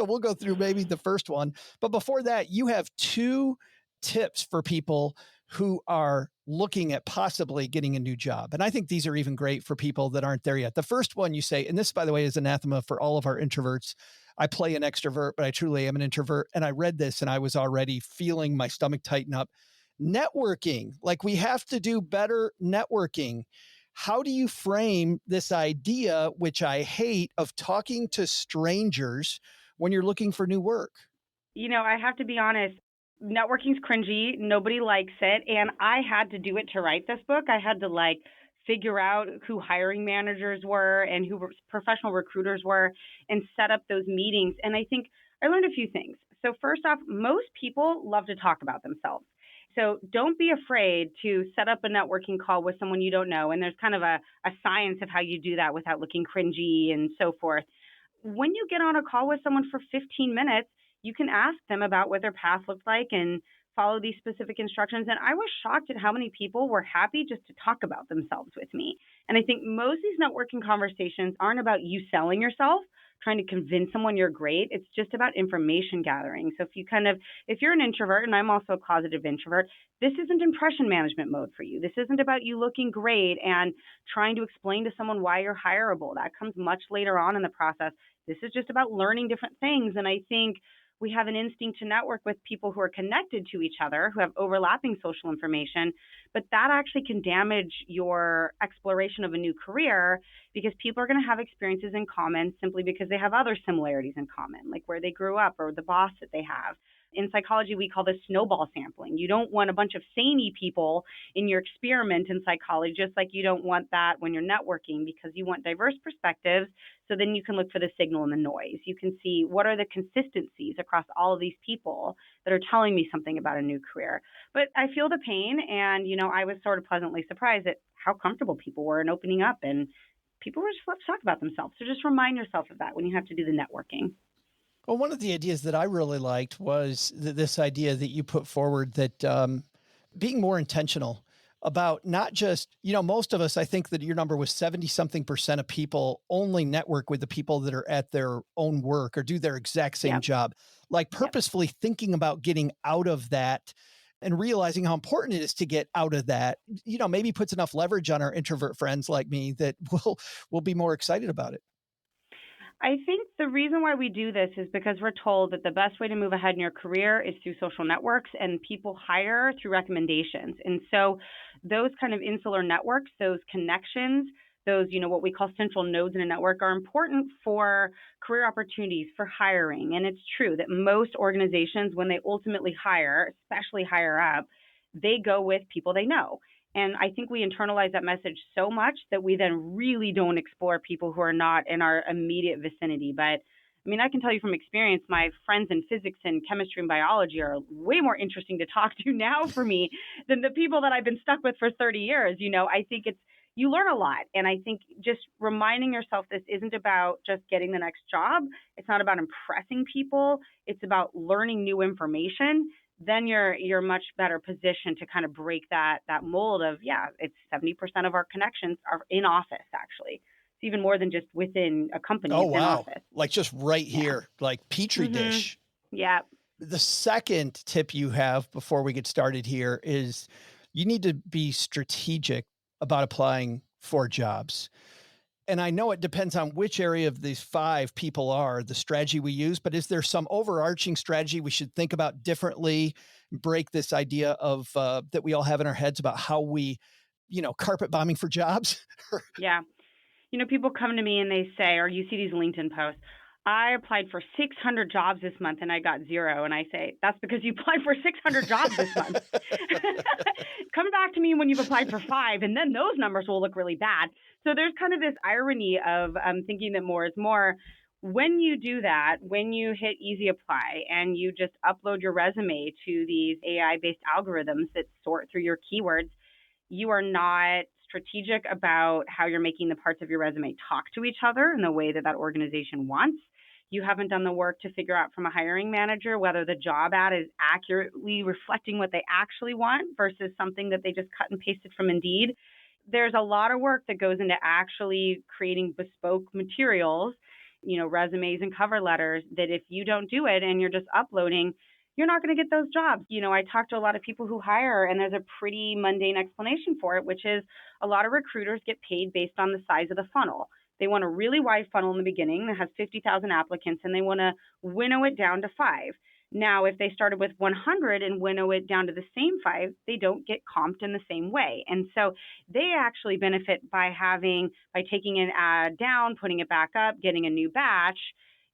we'll go through maybe the first one. But before that, you have 2 tips for people who are looking at possibly getting a new job. And I think these are even great for people that aren't there yet. The first one you say, and this, by the way, is anathema for all of our introverts. I play an extrovert, but I truly am an introvert. And I read this and I was already feeling my stomach tighten up. Networking, like we have to do better networking. How do you frame this idea, which I hate, of talking to strangers when you're looking for new work? You know, I have to be honest. Networking's cringy. Nobody likes it. And I had to do it to write this book. I had to figure out who hiring managers were and who professional recruiters were and set up those meetings. And I think I learned a few things. So first off, most people love to talk about themselves. So don't be afraid to set up a networking call with someone you don't know. And there's kind of a science of how you do that without looking cringy and so forth. When you get on a call with someone for 15 minutes, you can ask them about what their path looks like and follow these specific instructions. And I was shocked at how many people were happy just to talk about themselves with me. And I think most of these networking conversations aren't about you selling yourself, trying to convince someone you're great. It's just about information gathering. So if you're an introvert, and I'm also a closeted introvert, this isn't impression management mode for you. This isn't about you looking great and trying to explain to someone why you're hireable. That comes much later on in the process. This is just about learning different things. And I think we have an instinct to network with people who are connected to each other, who have overlapping social information, but that actually can damage your exploration of a new career because people are going to have experiences in common simply because they have other similarities in common, like where they grew up or the boss that they have. in psychology, we call this snowball sampling. You don't want a bunch of samey people in your experiment in psychology, just like you don't want that when you're networking, because you want diverse perspectives. So then you can look for the signal in the noise. You can see what are the consistencies across all of these people that are telling me something about a new career. But I feel the pain, and, I was sort of pleasantly surprised at how comfortable people were in opening up, and people were just left to talk about themselves. So just remind yourself of that when you have to do the networking. Well, one of the ideas that I really liked was this idea that you put forward that being more intentional about not just, most of us, I think that your number was 70-something% of people only network with the people that are at their own work or do their exact same job, like purposefully thinking about getting out of that and realizing how important it is to get out of that, maybe puts enough leverage on our introvert friends like me that we'll be more excited about it. I think the reason why we do this is because we're told that the best way to move ahead in your career is through social networks, and people hire through recommendations. And so those kind of insular networks, those connections, those, what we call central nodes in a network, are important for career opportunities, for hiring. And it's true that most organizations, when they ultimately hire, especially higher up, they go with people they know. And I think we internalize that message so much that we then really don't explore people who are not in our immediate vicinity. But I can tell you from experience, my friends in physics and chemistry and biology are way more interesting to talk to now for me than the people that I've been stuck with for 30 years. I think you learn a lot. And I think just reminding yourself this isn't about just getting the next job. It's not about impressing people. It's about learning new information. Then you're much better positioned to kind of break that mold of, it's 70% of our connections are in office, actually. It's even more than just within a company. Oh, it's wow. in office. Like just right here, like Petri dish. Yeah. The second tip you have before we get started here is you need to be strategic about applying for jobs. And I know it depends on which area of these 5 people are the strategy we use, but is there some overarching strategy we should think about differently, break this idea of that we all have in our heads about how we, carpet bombing for jobs? Yeah. People come to me and they say, or you see these LinkedIn posts, I applied for 600 jobs this month and I got 0. And I say, that's because you applied for 600 jobs this month. Come back to me when you've applied for 5, and then those numbers will look really bad. So there's kind of this irony of thinking that more is more. When you do that, when you hit easy apply and you just upload your resume to these AI-based algorithms that sort through your keywords, you are not strategic about how you're making the parts of your resume talk to each other in the way that organization wants. You haven't done the work to figure out from a hiring manager whether the job ad is accurately reflecting what they actually want versus something that they just cut and pasted from Indeed. There's a lot of work that goes into actually creating bespoke materials, resumes and cover letters, that if you don't do it and you're just uploading, you're not going to get those jobs. I talk to a lot of people who hire, and there's a pretty mundane explanation for it, which is a lot of recruiters get paid based on the size of the funnel. They want a really wide funnel in the beginning that has 50,000 applicants, and they want to winnow it down to 5. Now, if they started with 100 and winnow it down to the same 5, they don't get comped in the same way. And so they actually benefit by taking an ad down, putting it back up, getting a new batch,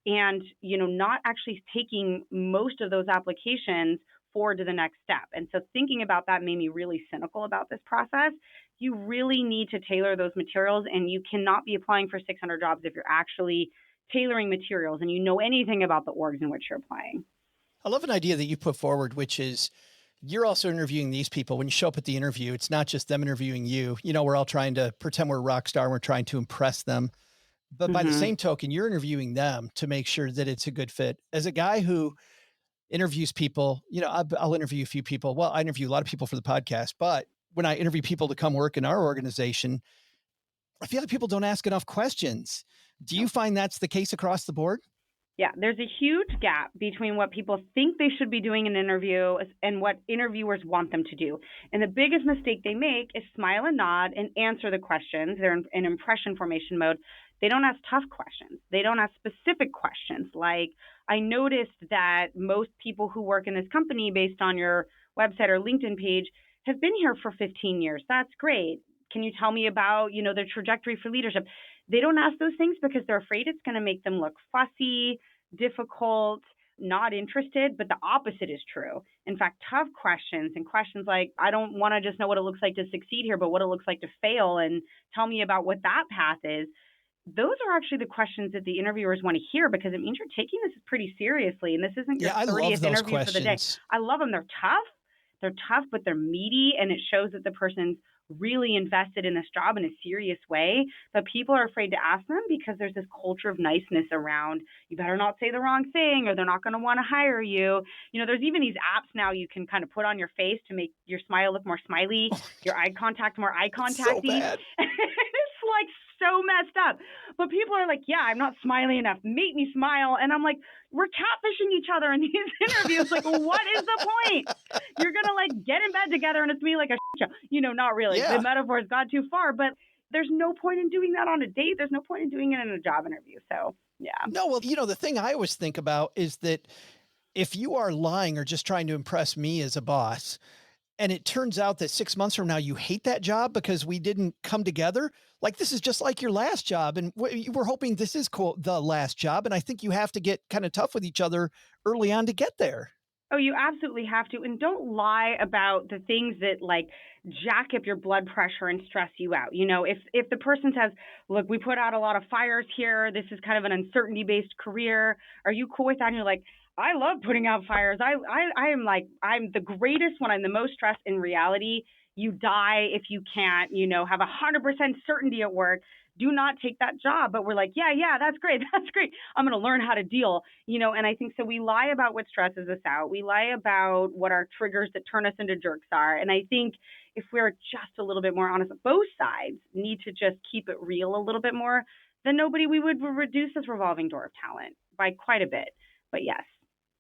and, not actually taking most of those applications forward to the next step. And so thinking about that made me really cynical about this process. You really need to tailor those materials, and you cannot be applying for 600 jobs if you're actually tailoring materials and you know anything about the orgs in which you're applying. I love an idea that you put forward, which is you're also interviewing these people. When you show up at the interview, it's not just them interviewing you. We're all trying to pretend we're a rock star and we're trying to impress them. But by the same token, you're interviewing them to make sure that it's a good fit. As a guy who interviews people, I'll interview a few people. Well, I interview a lot of people for the podcast, but when I interview people to come work in our organization, I feel like people don't ask enough questions. Do you find that's the case across the board? Yeah, there's a huge gap between what people think they should be doing in an interview and what interviewers want them to do. And the biggest mistake they make is smile and nod and answer the questions. They're in impression formation mode. They don't ask tough questions. They don't ask specific questions like, I noticed that most people who work in this company based on your website or LinkedIn page have been here for 15 years. That's great. Can you tell me about, their trajectory for leadership? They don't ask those things because they're afraid it's going to make them look fussy, difficult, not interested, but the opposite is true. In fact, tough questions and questions like, I don't want to just know what it looks like to succeed here, but what it looks like to fail, and tell me about what that path is. Those are actually the questions that the interviewers want to hear, because it means you're taking this pretty seriously. And this isn't your 30th interview for the day. I love them. They're tough. They're tough, but they're meaty. And it shows that the person's really invested in this job in a serious way. But people are afraid to ask them because there's this culture of niceness around, you better not say the wrong thing or they're not going to want to hire you. You know, there's even these apps now you can kind of put on your face to make your smile look more smiley, your eye contact more eye contacty. So bad. It's like so messed up. But people are like, yeah, I'm not smiley enough. Make me smile. And I'm like, we're catfishing each other in these interviews. Like, what is the point? You're going to like get in bed together and it's me like a show. You know, not really. Yeah. The metaphor's gone too far, but there's no point in doing that on a date. There's no point in doing it in a job interview. So, yeah. No, well, you know, the thing I always think about is that if you are lying or just trying to impress me as a boss, and it turns out that 6 months from now you hate that job because we didn't come together, like this is just like your last job. And we're hoping this is the last job. And I think you have to get kind of tough with each other early on to get there. Oh, you absolutely have to. And don't lie about the things that like jack up your blood pressure and stress you out. You know, if the person says, look, we put out a lot of fires here, this is kind of an uncertainty-based career, are you cool with that? And you're like, I love putting out fires. I'm the greatest when I'm the most stressed. In reality, you die if you can't, you know, have 100% certainty at work. Do not take that job. But we're like, yeah, that's great. That's great. I'm going to learn how to deal, you know, and I think so we lie about what stresses us out. We lie about what our triggers that turn us into jerks are. And I think if we're just a little bit more honest, both sides need to just keep it real a little bit more, then we would reduce this revolving door of talent by quite a bit. But yes,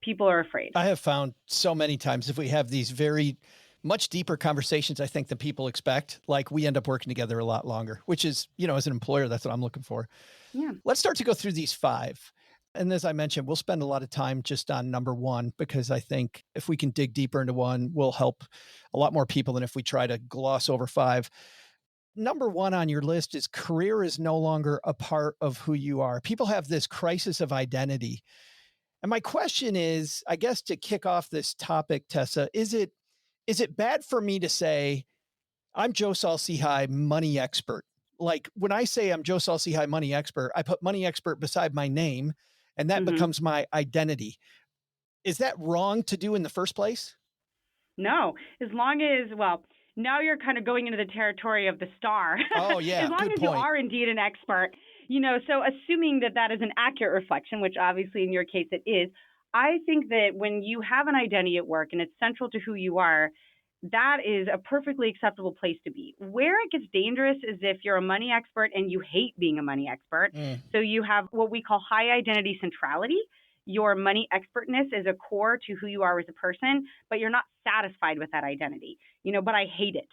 people are afraid. I have found so many times if we have these very much deeper conversations, I think, than people expect, like we end up working together a lot longer, which is, you know, as an employer, that's what I'm looking for. Yeah. Let's start to go through these 5. And as I mentioned, we'll spend a lot of time just on number 1, because I think if we can dig deeper into 1, we'll help a lot more people than if we try to gloss over 5. Number 1 on your list is career is no longer a part of who you are. People have this crisis of identity. And my question is, I guess to kick off this topic, Tessa, is it bad for me to say, I'm Joe Saul-Sehy, money expert? Like when I say I'm Joe Saul-Sehy, money expert, I put money expert beside my name and that becomes my identity. Is that wrong to do in the first place? No, as long as, well, now you're kind of going into the territory of the star. Oh, yeah. As long as you are indeed an expert, you know, so assuming that that is an accurate reflection, which obviously in your case it is, I think that when you have an identity at work and it's central to who you are, that is a perfectly acceptable place to be. Where it gets dangerous is if you're a money expert and you hate being a money expert. So you have what we call high identity centrality. Your money expertness is a core to who you are as a person, but you're not satisfied with that identity, you know, but I hate it.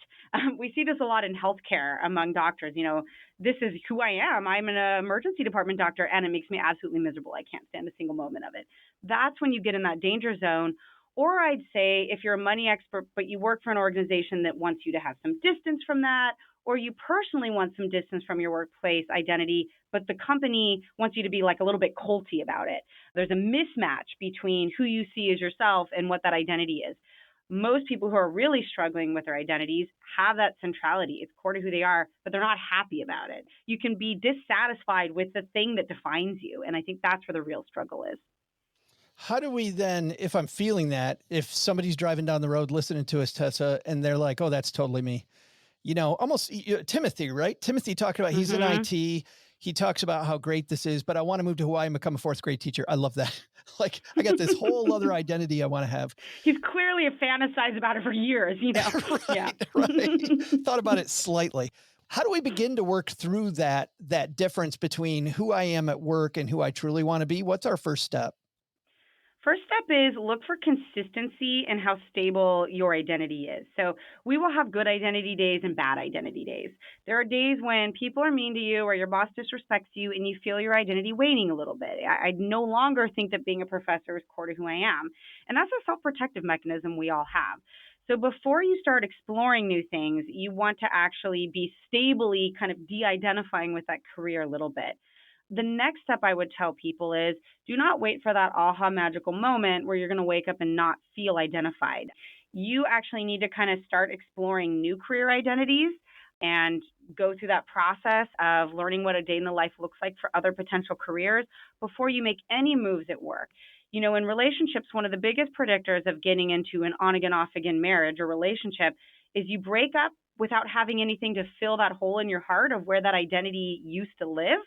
We see this a lot in healthcare among doctors. You know, this is who I am. I'm an emergency department doctor and it makes me absolutely miserable. I can't stand a single moment of it. That's when you get in that danger zone. Or I'd say if you're a money expert, but you work for an organization that wants you to have some distance from that, or you personally want some distance from your workplace identity, but the company wants you to be like a little bit culty about it. There's a mismatch between who you see as yourself and what that identity is. Most people who are really struggling with their identities have that centrality. It's core to who they are, but they're not happy about it. You can be dissatisfied with the thing that defines you. And I think that's where the real struggle is. How do we then, if I'm feeling that, if somebody's driving down the road listening to us, Tessa, and they're like, oh, that's totally me. You know, almost Timothy, right? Timothy talked about, he's in IT. He talks about how great this is, but I want to move to Hawaii and become a 4th grade teacher. I love that. Like, I got this whole other identity I want to have. He's clearly fantasized about it for years, you know? Right. Thought about it slightly. How do we begin to work through that difference between who I am at work and who I truly want to be? What's our first step? First step is look for consistency in how stable your identity is. So we will have good identity days and bad identity days. There are days when people are mean to you or your boss disrespects you and you feel your identity waning a little bit. I no longer think that being a professor is core to who I am. And that's a self-protective mechanism we all have. So before you start exploring new things, you want to actually be stably kind of de-identifying with that career a little bit. The next step I would tell people is do not wait for that aha magical moment where you're going to wake up and not feel identified. You actually need to kind of start exploring new career identities and go through that process of learning what a day in the life looks like for other potential careers before you make any moves at work. You know, in relationships, one of the biggest predictors of getting into an on again, off again marriage or relationship is you break up without having anything to fill that hole in your heart of where that identity used to live.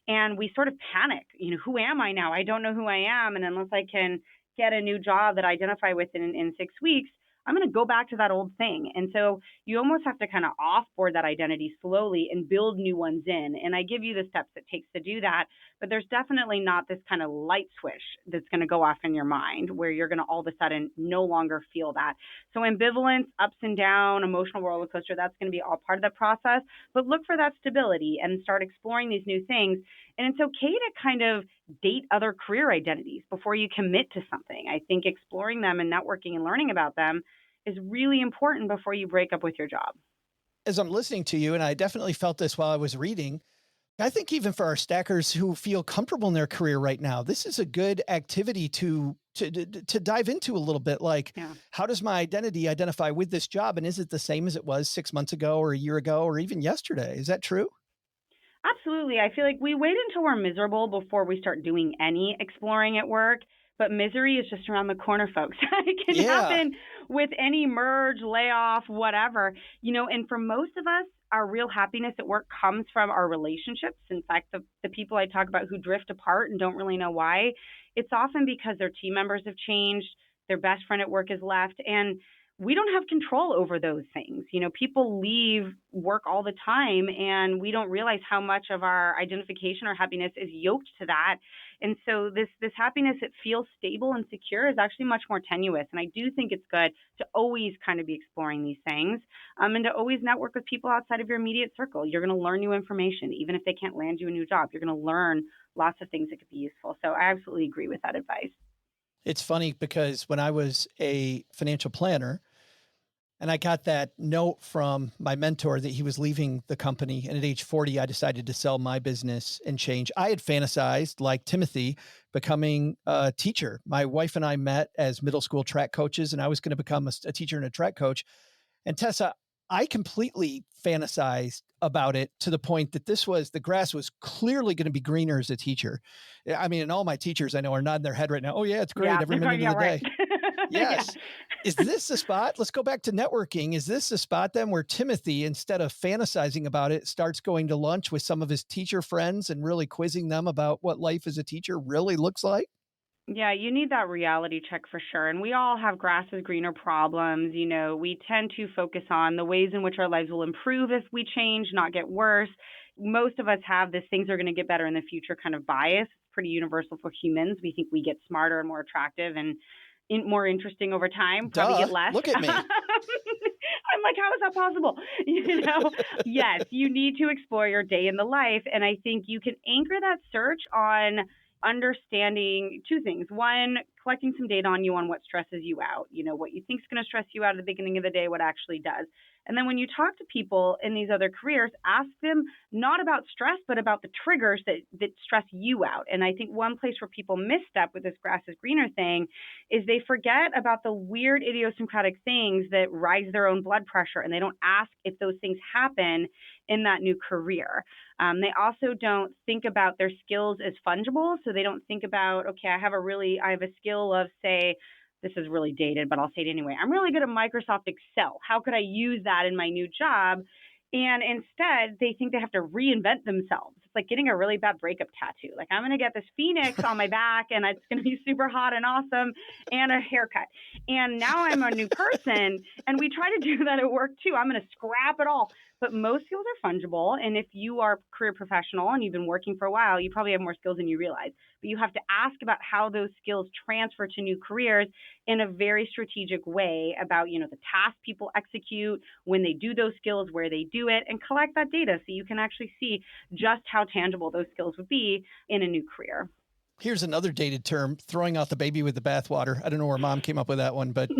And we sort of panic, you know, who am I now? I don't know who I am. And unless I can get a new job that I identify with in 6 weeks, I'm going to go back to that old thing. And so you almost have to kind of offboard that identity slowly and build new ones in. And I give you the steps it takes to do that. But there's definitely not this kind of light switch that's going to go off in your mind where you're going to all of a sudden no longer feel that. So ambivalence, ups and down, emotional roller coaster, that's going to be all part of the process. But look for that stability and start exploring these new things. And it's okay to kind of date other career identities before you commit to something. I think exploring them and networking and learning about them is really important before you break up with your job. As I'm listening to you, and I definitely felt this while I was reading, I think even for our stackers who feel comfortable in their career right now, this is a good activity to dive into a little bit. Like, how does my identity identify with this job? And is it the same as it was 6 months ago or a year ago or even yesterday? Is that true? Absolutely. I feel like we wait until we're miserable before we start doing any exploring at work. But misery is just around the corner, folks. It can happen with any merge, layoff, whatever. You know, and for most of us, our real happiness at work comes from our relationships. In fact, the people I talk about who drift apart and don't really know why, it's often because their team members have changed, their best friend at work has left, and we don't have control over those things. You know, people leave work all the time and we don't realize how much of our identification or happiness is yoked to that. And so this happiness that feels stable and secure is actually much more tenuous. And I do think it's good to always kind of be exploring these things and to always network with people outside of your immediate circle. You're going to learn new information. Even if they can't land you a new job, you're going to learn lots of things that could be useful. So I absolutely agree with that advice. It's funny because when I was a financial planner, and I got that note from my mentor that he was leaving the company. And at age 40, I decided to sell my business and change. I had fantasized, like Timothy, becoming a teacher. My wife and I met as middle school track coaches, and I was going to become a teacher and a track coach. And Tessa, I completely fantasized about it to the point that the grass was clearly going to be greener as a teacher. I mean, and all my teachers I know are nodding their head right now. Oh yeah, it's great every minute of the day. Yes. Is this the spot? Let's go back to networking. Is this the spot then where Timothy, instead of fantasizing about it, starts going to lunch with some of his teacher friends and really quizzing them about what life as a teacher really looks like? Yeah, you need that reality check for sure. And we all have grass is greener problems. You know, we tend to focus on the ways in which our lives will improve if we change, not get worse. Most of us have this things are going to get better in the future kind of bias. It's pretty universal for humans. We think we get smarter and more attractive and more interesting over time, probably get less. Look at me. I'm like, how is that possible? You know, yes, you need to explore your day in the life. And I think you can anchor that search on understanding two things. One, collecting some data on you on what stresses you out, you know, what you think is going to stress you out at the beginning of the day, what actually does. And then when you talk to people in these other careers, ask them not about stress, but about the triggers that stress you out. And I think one place where people misstep with this grass is greener thing is they forget about the weird idiosyncratic things that rise their own blood pressure, and they don't ask if those things happen in that new career. They also don't think about their skills as fungible. So they don't think about, okay, I have a skill of, say, this is really dated, but I'll say it anyway. I'm really good at Microsoft Excel. How could I use that in my new job? And instead, they think they have to reinvent themselves. It's like getting a really bad breakup tattoo. Like, I'm going to get this phoenix on my back, and it's going to be super hot and awesome, and a haircut. And now I'm a new person, and we try to do that at work, too. I'm going to scrap it all. But most skills are fungible, and if you are a career professional and you've been working for a while, you probably have more skills than you realize. But you have to ask about how those skills transfer to new careers in a very strategic way about, you know, the tasks people execute, when they do those skills, where they do it, and collect that data so you can actually see just how tangible those skills would be in a new career. Here's another dated term, throwing out the baby with the bathwater. I don't know where mom came up with that one, but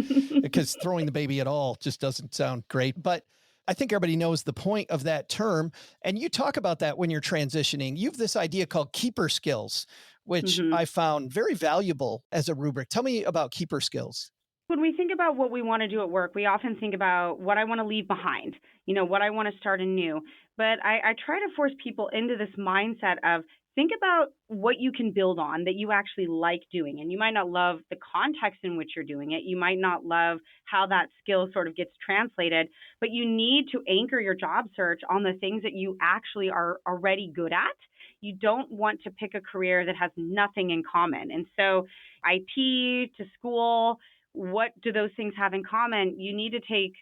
because throwing the baby at all just doesn't sound great. But I think everybody knows the point of that term. And you talk about that when you're transitioning. You have this idea called keeper skills, which I found very valuable as a rubric. Tell me about keeper skills. When we think about what we want to do at work, we often think about what I want to leave behind, what I want to start anew. But I try to force people into this mindset of think about what you can build on that you actually like doing. And you might not love the context in which you're doing it. You might not love how that skill sort of gets translated, but you need to anchor your job search on the things that you actually are already good at. You don't want to pick a career that has nothing in common. And so IT to school, what do those things have in common? You need to take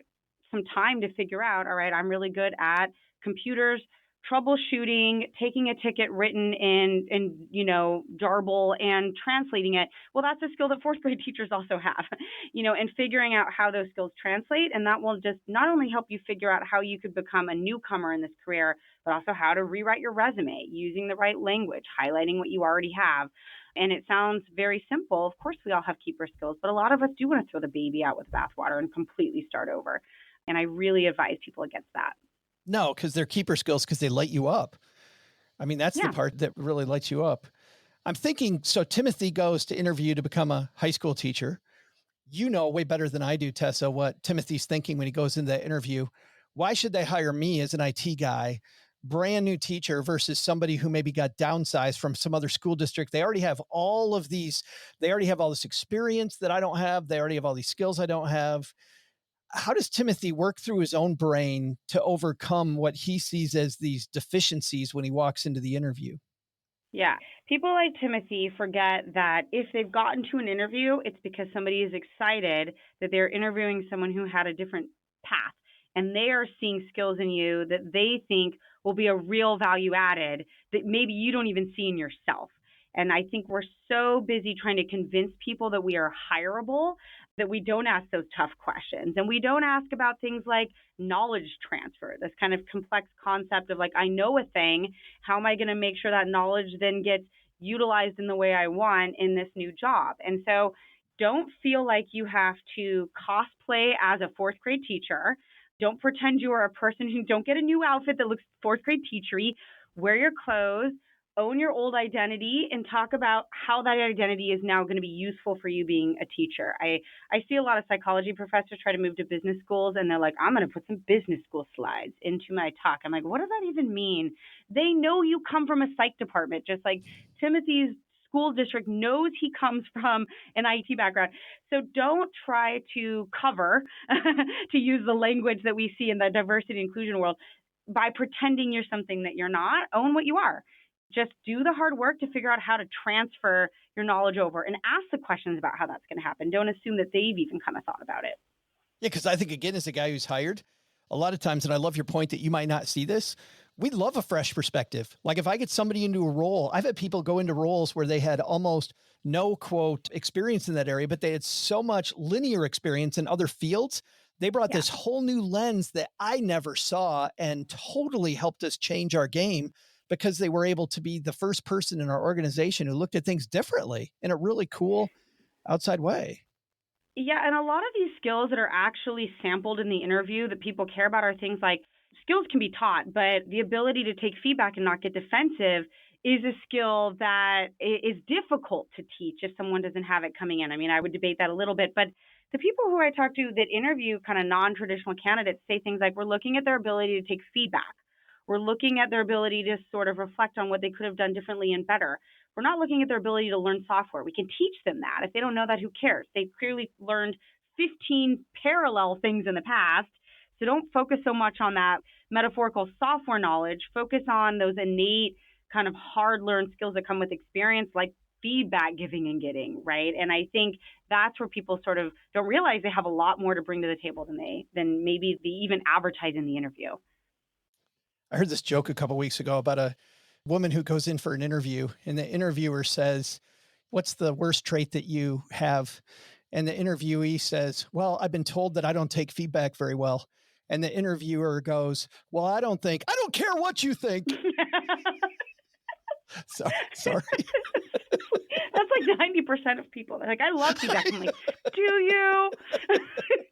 some time to figure out, all right, I'm really good at computers, troubleshooting, taking a ticket written in garble and translating it. Well, that's a skill that fourth grade teachers also have, and figuring out how those skills translate. And that will just not only help you figure out how you could become a newcomer in this career, but also how to rewrite your resume using the right language, highlighting what you already have. And it sounds very simple. Of course, we all have keeper skills, but a lot of us do want to throw the baby out with the bathwater and completely start over. And I really advise people against that. No, because they're keeper skills because they light you up. I mean, that's the part that really lights you up. I'm thinking, so Timothy goes to interview to become a high school teacher. You know way better than I do, Tessa, what Timothy's thinking when he goes into that interview. Why should they hire me as an IT guy, brand new teacher, versus somebody who maybe got downsized from some other school district? They already have all of these. They already have all this experience that I don't have. They already have all these skills I don't have. How does Timothy work through his own brain to overcome what he sees as these deficiencies when he walks into the interview? Yeah. People like Timothy forget that if they've gotten to an interview, it's because somebody is excited that they're interviewing someone who had a different path. And they are seeing skills in you that they think will be a real value added that maybe you don't even see in yourself. And I think we're so busy trying to convince people that we are hireable that we don't ask those tough questions. And we don't ask about things like knowledge transfer, this kind of complex concept of like, I know a thing, how am I going to make sure that knowledge then gets utilized in the way I want in this new job? And so don't feel like you have to cosplay as a fourth grade teacher. Don't pretend you are a person who don't get a new outfit that looks fourth grade teachery. Wear your clothes. Own your old identity and talk about how that identity is now going to be useful for you being a teacher. I see a lot of psychology professors try to move to business schools and they're like, I'm going to put some business school slides into my talk. I'm like, what does that even mean? They know you come from a psych department, just like Timothy's school district knows he comes from an IT background. So don't try to cover, to use the language that we see in the diversity and inclusion world, by pretending you're something that you're not. Own what you are. Just do the hard work to figure out how to transfer your knowledge over and ask the questions about how that's going to happen. Don't assume that they've even kind of thought about it. Yeah, because I think, again, as a guy who's hired, a lot of times, and I love your point that you might not see this, we love a fresh perspective. Like if I get somebody into a role, I've had people go into roles where they had almost no, quote, experience in that area, but they had so much linear experience in other fields. They brought this whole new lens that I never saw and totally helped us change our game, because they were able to be the first person in our organization who looked at things differently in a really cool outside way. Yeah, and a lot of these skills that are actually sampled in the interview that people care about are things like skills can be taught, but the ability to take feedback and not get defensive is a skill that is difficult to teach if someone doesn't have it coming in. I mean, I would debate that a little bit, but the people who I talk to that interview kind of non-traditional candidates say things like, we're looking at their ability to take feedback. We're looking at their ability to sort of reflect on what they could have done differently and better. We're not looking at their ability to learn software. We can teach them that. If they don't know that, who cares? They've clearly learned 15 parallel things in the past. So don't focus so much on that metaphorical software knowledge. Focus on those innate kind of hard-learned skills that come with experience, like feedback giving and getting, right? And I think that's where people sort of don't realize they have a lot more to bring to the table than maybe they even advertise in the interview. I heard this joke a couple of weeks ago about a woman who goes in for an interview and the interviewer says, what's the worst trait that you have? And the interviewee says, well, I've been told that I don't take feedback very well. And the interviewer goes, well, I don't care what you think. Sorry. That's That's like 90% of people. They're like, I love feedback. I'm like, do you?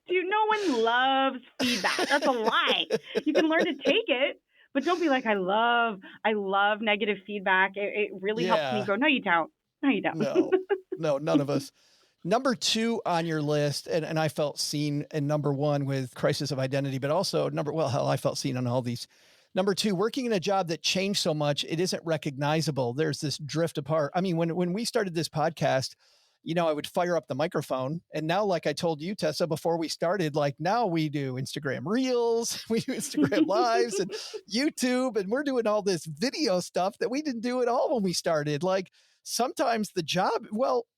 No one loves feedback. That's a lie. You can learn to take it, but don't be like, I love negative feedback. It really helps me grow. No, you don't. No, you don't. No, none of us. Number 2 on your list, and I felt seen in number 1 with crisis of identity, but also I felt seen on all these. Number 2, working in a job that changed so much, it isn't recognizable. There's this drift apart. I mean, when we started this podcast, I would fire up the microphone. And now, like I told you, Tessa, before we started, like now we do Instagram Reels, we do Instagram Lives and YouTube, and we're doing all this video stuff that we didn't do at all when we started. Like sometimes the job,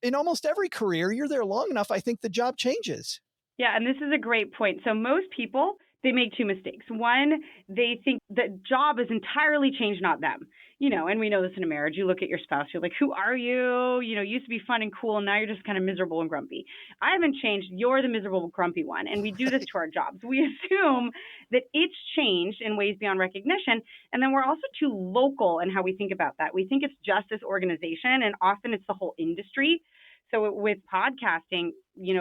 in almost every career, you're there long enough, I think the job changes. Yeah, and this is a great point. So most people, they make 2 mistakes. One, they think the job is entirely changed, not them. And we know this in a marriage. You look at your spouse, you're like, who are you? Used to be fun and cool, and now you're just kind of miserable and grumpy. I haven't changed. You're the miserable, grumpy one. And we do this to our jobs. We assume that it's changed in ways beyond recognition. And then we're also too local in how we think about that. We think it's just this organization, and often it's the whole industry. So with podcasting,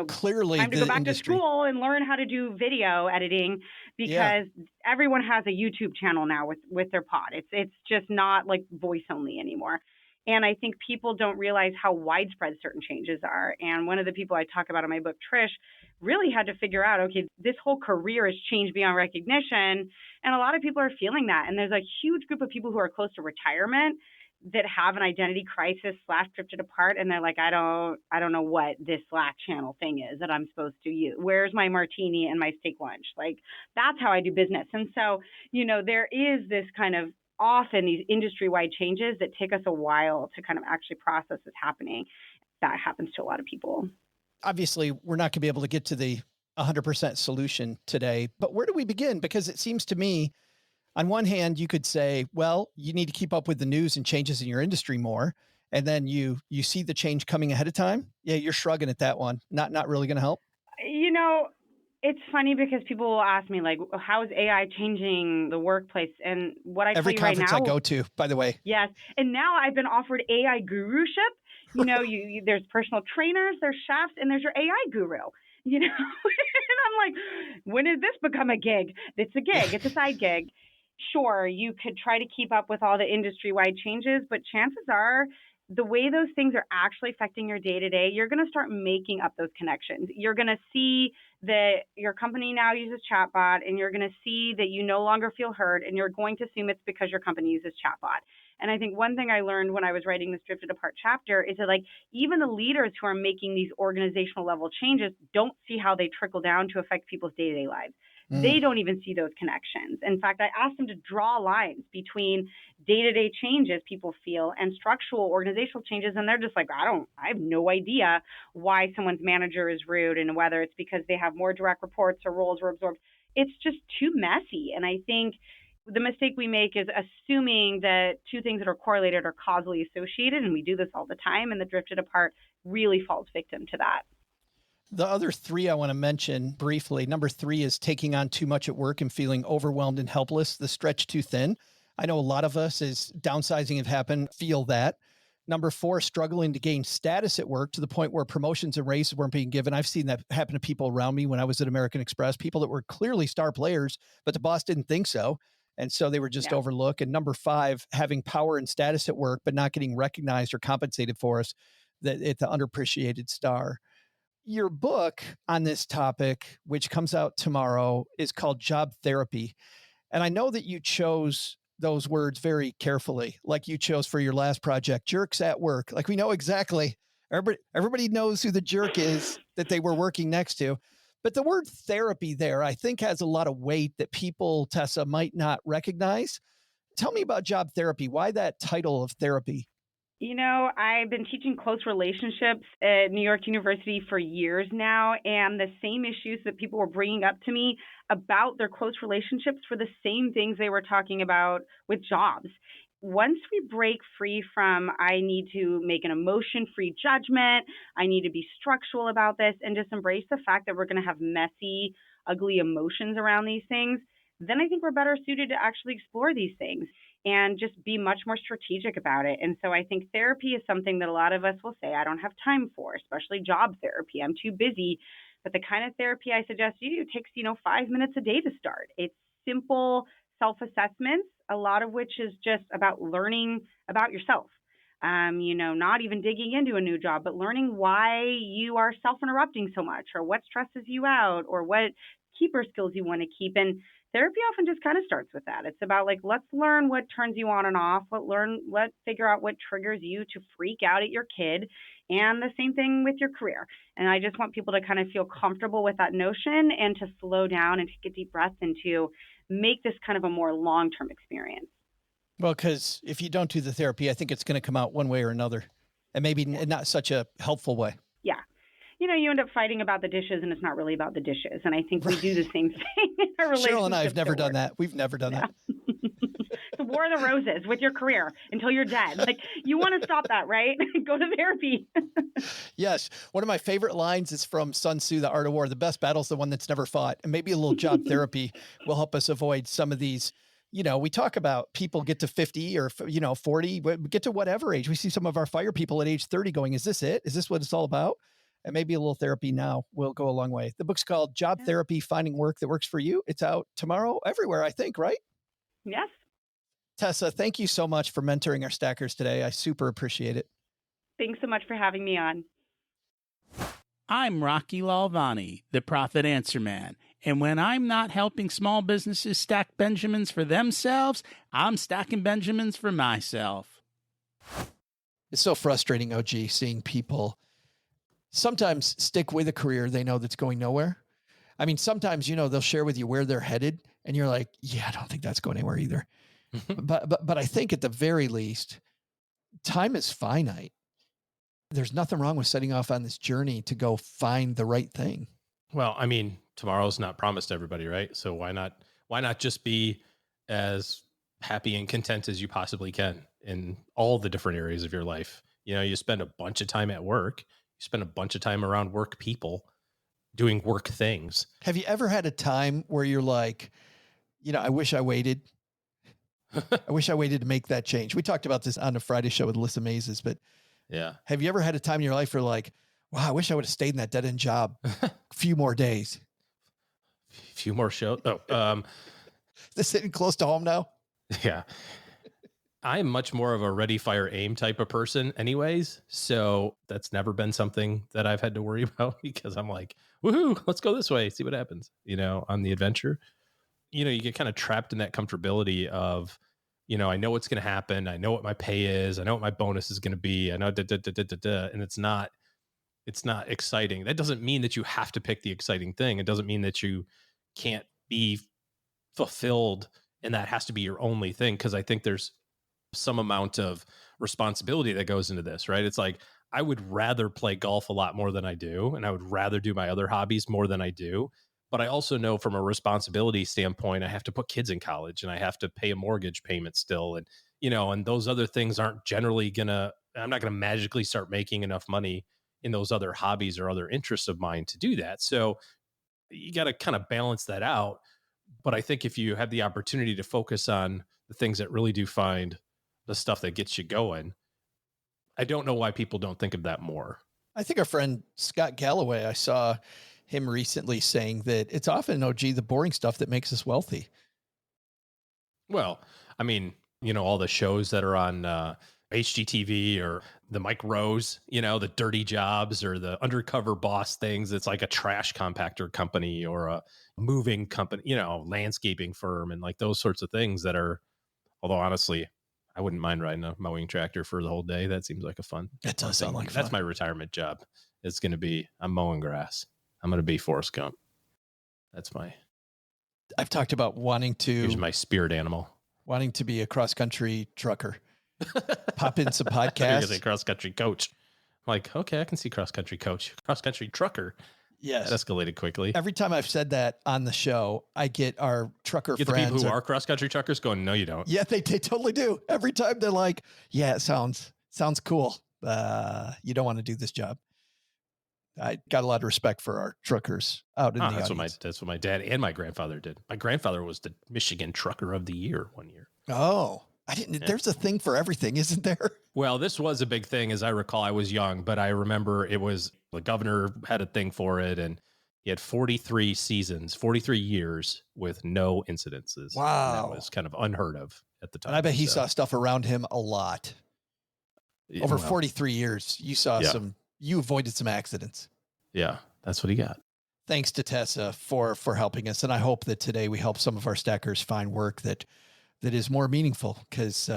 clearly time to go back to school and learn how to do video editing, because everyone has a YouTube channel now with their pod. It's just not like voice only anymore. And I think people don't realize how widespread certain changes are. And one of the people I talk about in my book, Trish, really had to figure out, okay, this whole career has changed beyond recognition. And a lot of people are feeling that. And there's a huge group of people who are close to retirement that have an identity crisis / drifted apart, and they're like, I don't know what this Slack channel thing is that I'm supposed to use. Where's my martini and my steak lunch? Like, that's how I do business. And so, there is this kind of often these industry-wide changes that take us a while to kind of actually process is happening. That happens to a lot of people. Obviously, we're not going to be able to get to the 100% solution today, but where do we begin? Because it seems to me, on one hand, you could say, well, you need to keep up with the news and changes in your industry more. And then you see the change coming ahead of time. Yeah, you're shrugging at that one. Not really going to help. It's funny because people will ask me, like, how is AI changing the workplace? And what I tell you right now. Every conference I go to, by the way. Yes. And now I've been offered AI guruship. You there's personal trainers, there's chefs, and there's your AI guru. And I'm like, when did this become a gig? It's a gig. It's a side gig. Sure, you could try to keep up with all the industry-wide changes, but chances are the way those things are actually affecting your day-to-day, you're going to start making up those connections. You're going to see that your company now uses chatbot, and you're going to see that you no longer feel heard, and you're going to assume it's because your company uses chatbot. And I think one thing I learned when I was writing this Drifted Apart chapter is that, like, even the leaders who are making these organizational level changes don't see how they trickle down to affect people's day-to-day lives. They don't even see those connections. In fact, I asked them to draw lines between day-to-day changes people feel and structural organizational changes. And they're just like, I have no idea why someone's manager is rude and whether it's because they have more direct reports or roles were absorbed. It's just too messy. And I think the mistake we make is assuming that two things that are correlated are causally associated. And we do this all the time. And the Drifted Apart really falls victim to that. The other 3 I want to mention briefly. Number 3 is taking on too much at work and feeling overwhelmed and helpless, the stretch too thin. I know a lot of us, as downsizing have happened, feel that. Number 4, struggling to gain status at work to the point where promotions and raises weren't being given. I've seen that happen to people around me when I was at American Express, people that were clearly star players, but the boss didn't think so. And so they were just overlooked. And number 5, having power and status at work, but not getting recognized or compensated for us, that it's the underappreciated star. Your book on this topic, which comes out tomorrow, is called Job Therapy. And I know that you chose those words very carefully, like you chose for your last project, Jerks at Work. Like we know exactly, everybody knows who the jerk is that they were working next to. But the word therapy there, I think, has a lot of weight that people, Tessa, might not recognize. Tell me about Job Therapy. Why that title of therapy? I've been teaching close relationships at New York University for years now, and the same issues that people were bringing up to me about their close relationships were the same things they were talking about with jobs. Once we break free from, I need to make an emotion-free judgment, I need to be structural about this, and just embrace the fact that we're going to have messy, ugly emotions around these things, then I think we're better suited to actually explore these things. and just be much more strategic about it. And so I think therapy is something that a lot of us will say, I don't have time for, especially job therapy. I'm too busy. But the kind of therapy I suggest you do takes, 5 minutes a day to start. It's simple self-assessments, a lot of which is just about learning about yourself. Not even digging into a new job, but learning why you are self-interrupting so much, or what stresses you out, or what keeper skills you want to keep. And therapy often just kind of starts with that. It's about let's learn what turns you on and off. Let's figure out what triggers you to freak out at your kid, and the same thing with your career. And I just want people to kind of feel comfortable with that notion and to slow down and take a deep breath and to make this kind of a more long-term experience. Well, because if you don't do the therapy, I think it's going to come out one way or another, and maybe not such a helpful way. Yeah. You end up fighting about the dishes, and it's not really about the dishes. And I think we do the same thing in our relationship. Cheryl and I have never done that. We've never done that. It's the War of the Roses with your career until you're dead. You want to stop that, right? Go to therapy. Yes. One of my favorite lines is from Sun Tzu, The Art of War. The best battle's the one that's never fought. And maybe a little job therapy will help us avoid some of these. We talk about people get to 50 or, 40, get to whatever age. We see some of our fire people at age 30 going, is this it? Is this what it's all about? And maybe a little therapy now will go a long way. The book's called Job Therapy, Finding Work That Works for You. It's out tomorrow everywhere, I think, right? Yes. Tessa, thank you so much for mentoring our stackers today. I super appreciate it. Thanks so much for having me on. I'm Rocky Lalvani, the Profit Answer Man. And when I'm not helping small businesses stack Benjamins for themselves, I'm stacking Benjamins for myself. It's so frustrating, OG, seeing people sometimes stick with a career they know that's going nowhere. I mean, sometimes, they'll share with you where they're headed and you're like, yeah, I don't think that's going anywhere either. But I think at the very least, time is finite. There's nothing wrong with setting off on this journey to go find the right thing. Well, I mean, tomorrow's not promised to everybody, right? So why not just be as happy and content as you possibly can in all the different areas of your life? You spend a bunch of time at work, you spend a bunch of time around work people doing work things. Have you ever had a time where you're like, I wish I waited. I wish I waited to make that change. We talked about this on the Friday show with Alyssa Mazes, but yeah. Have you ever had a time in your life where like, wow, I wish I would have stayed in that dead end job a few more days? A few more shows. Oh, this sitting close to home now. Yeah. I'm much more of a ready, fire, aim type of person anyways. So that's never been something that I've had to worry about because I'm like, woohoo, let's go this way. See what happens, on the adventure. You get kind of trapped in that comfortability of, I know what's going to happen. I know what my pay is. I know what my bonus is going to be. I know, and it's not exciting. That doesn't mean that you have to pick the exciting thing. It doesn't mean that you can't be fulfilled and that has to be your only thing. Cause I think there's some amount of responsibility that goes into this, right? It's like, I would rather play golf a lot more than I do. And I would rather do my other hobbies more than I do. But I also know from a responsibility standpoint, I have to put kids in college and I have to pay a mortgage payment still. And, and those other things aren't generally I'm not going to magically start making enough money in those other hobbies or other interests of mine to do that. So you got to kind of balance that out. But I think if you have the opportunity to focus on the things that really do find the stuff that gets you going, I don't know why people don't think of that more. I think our friend Scott Galloway, I saw him recently saying that it's often, the boring stuff that makes us wealthy. Well, I mean, all the shows that are on HGTV or the Mike Rose, the dirty jobs or the undercover boss things. It's like a trash compactor company or a moving company, landscaping firm and like those sorts of things that are, although honestly, I wouldn't mind riding a mowing tractor for the whole day. That seems like a fun. It does sound like fun. That's my retirement job. It's going to be, I'm mowing grass. I'm going to be Forrest Gump. I've talked about here's my spirit animal. Wanting to be a cross-country trucker. Pop in some podcasts. You're a cross-country coach. I'm like, okay, I can see cross-country coach. Cross-country trucker. Yes. That escalated quickly. Every time I've said that on the show, I get our trucker friends. The people who are cross-country truckers going, no, you don't. Yeah, they totally do. Every time they're like, yeah, it sounds cool. You don't want to do this job. I got a lot of respect for our truckers out in the audience. That's what my dad and my grandfather did. My grandfather was the Michigan Trucker of the Year one year. Oh, There's a thing for everything, isn't there? Well, this was a big thing. As I recall, I was young, but I remember it was the governor had a thing for it, and he had 43 seasons, 43 years with no incidences. Wow. And that was kind of unheard of at the time. And I bet he saw stuff around him a lot. Over 43 years, you saw you avoided some accidents. Yeah, that's what he got. Thanks to Tessa for helping us. And I hope that today we help some of our stackers find work that is more meaningful, because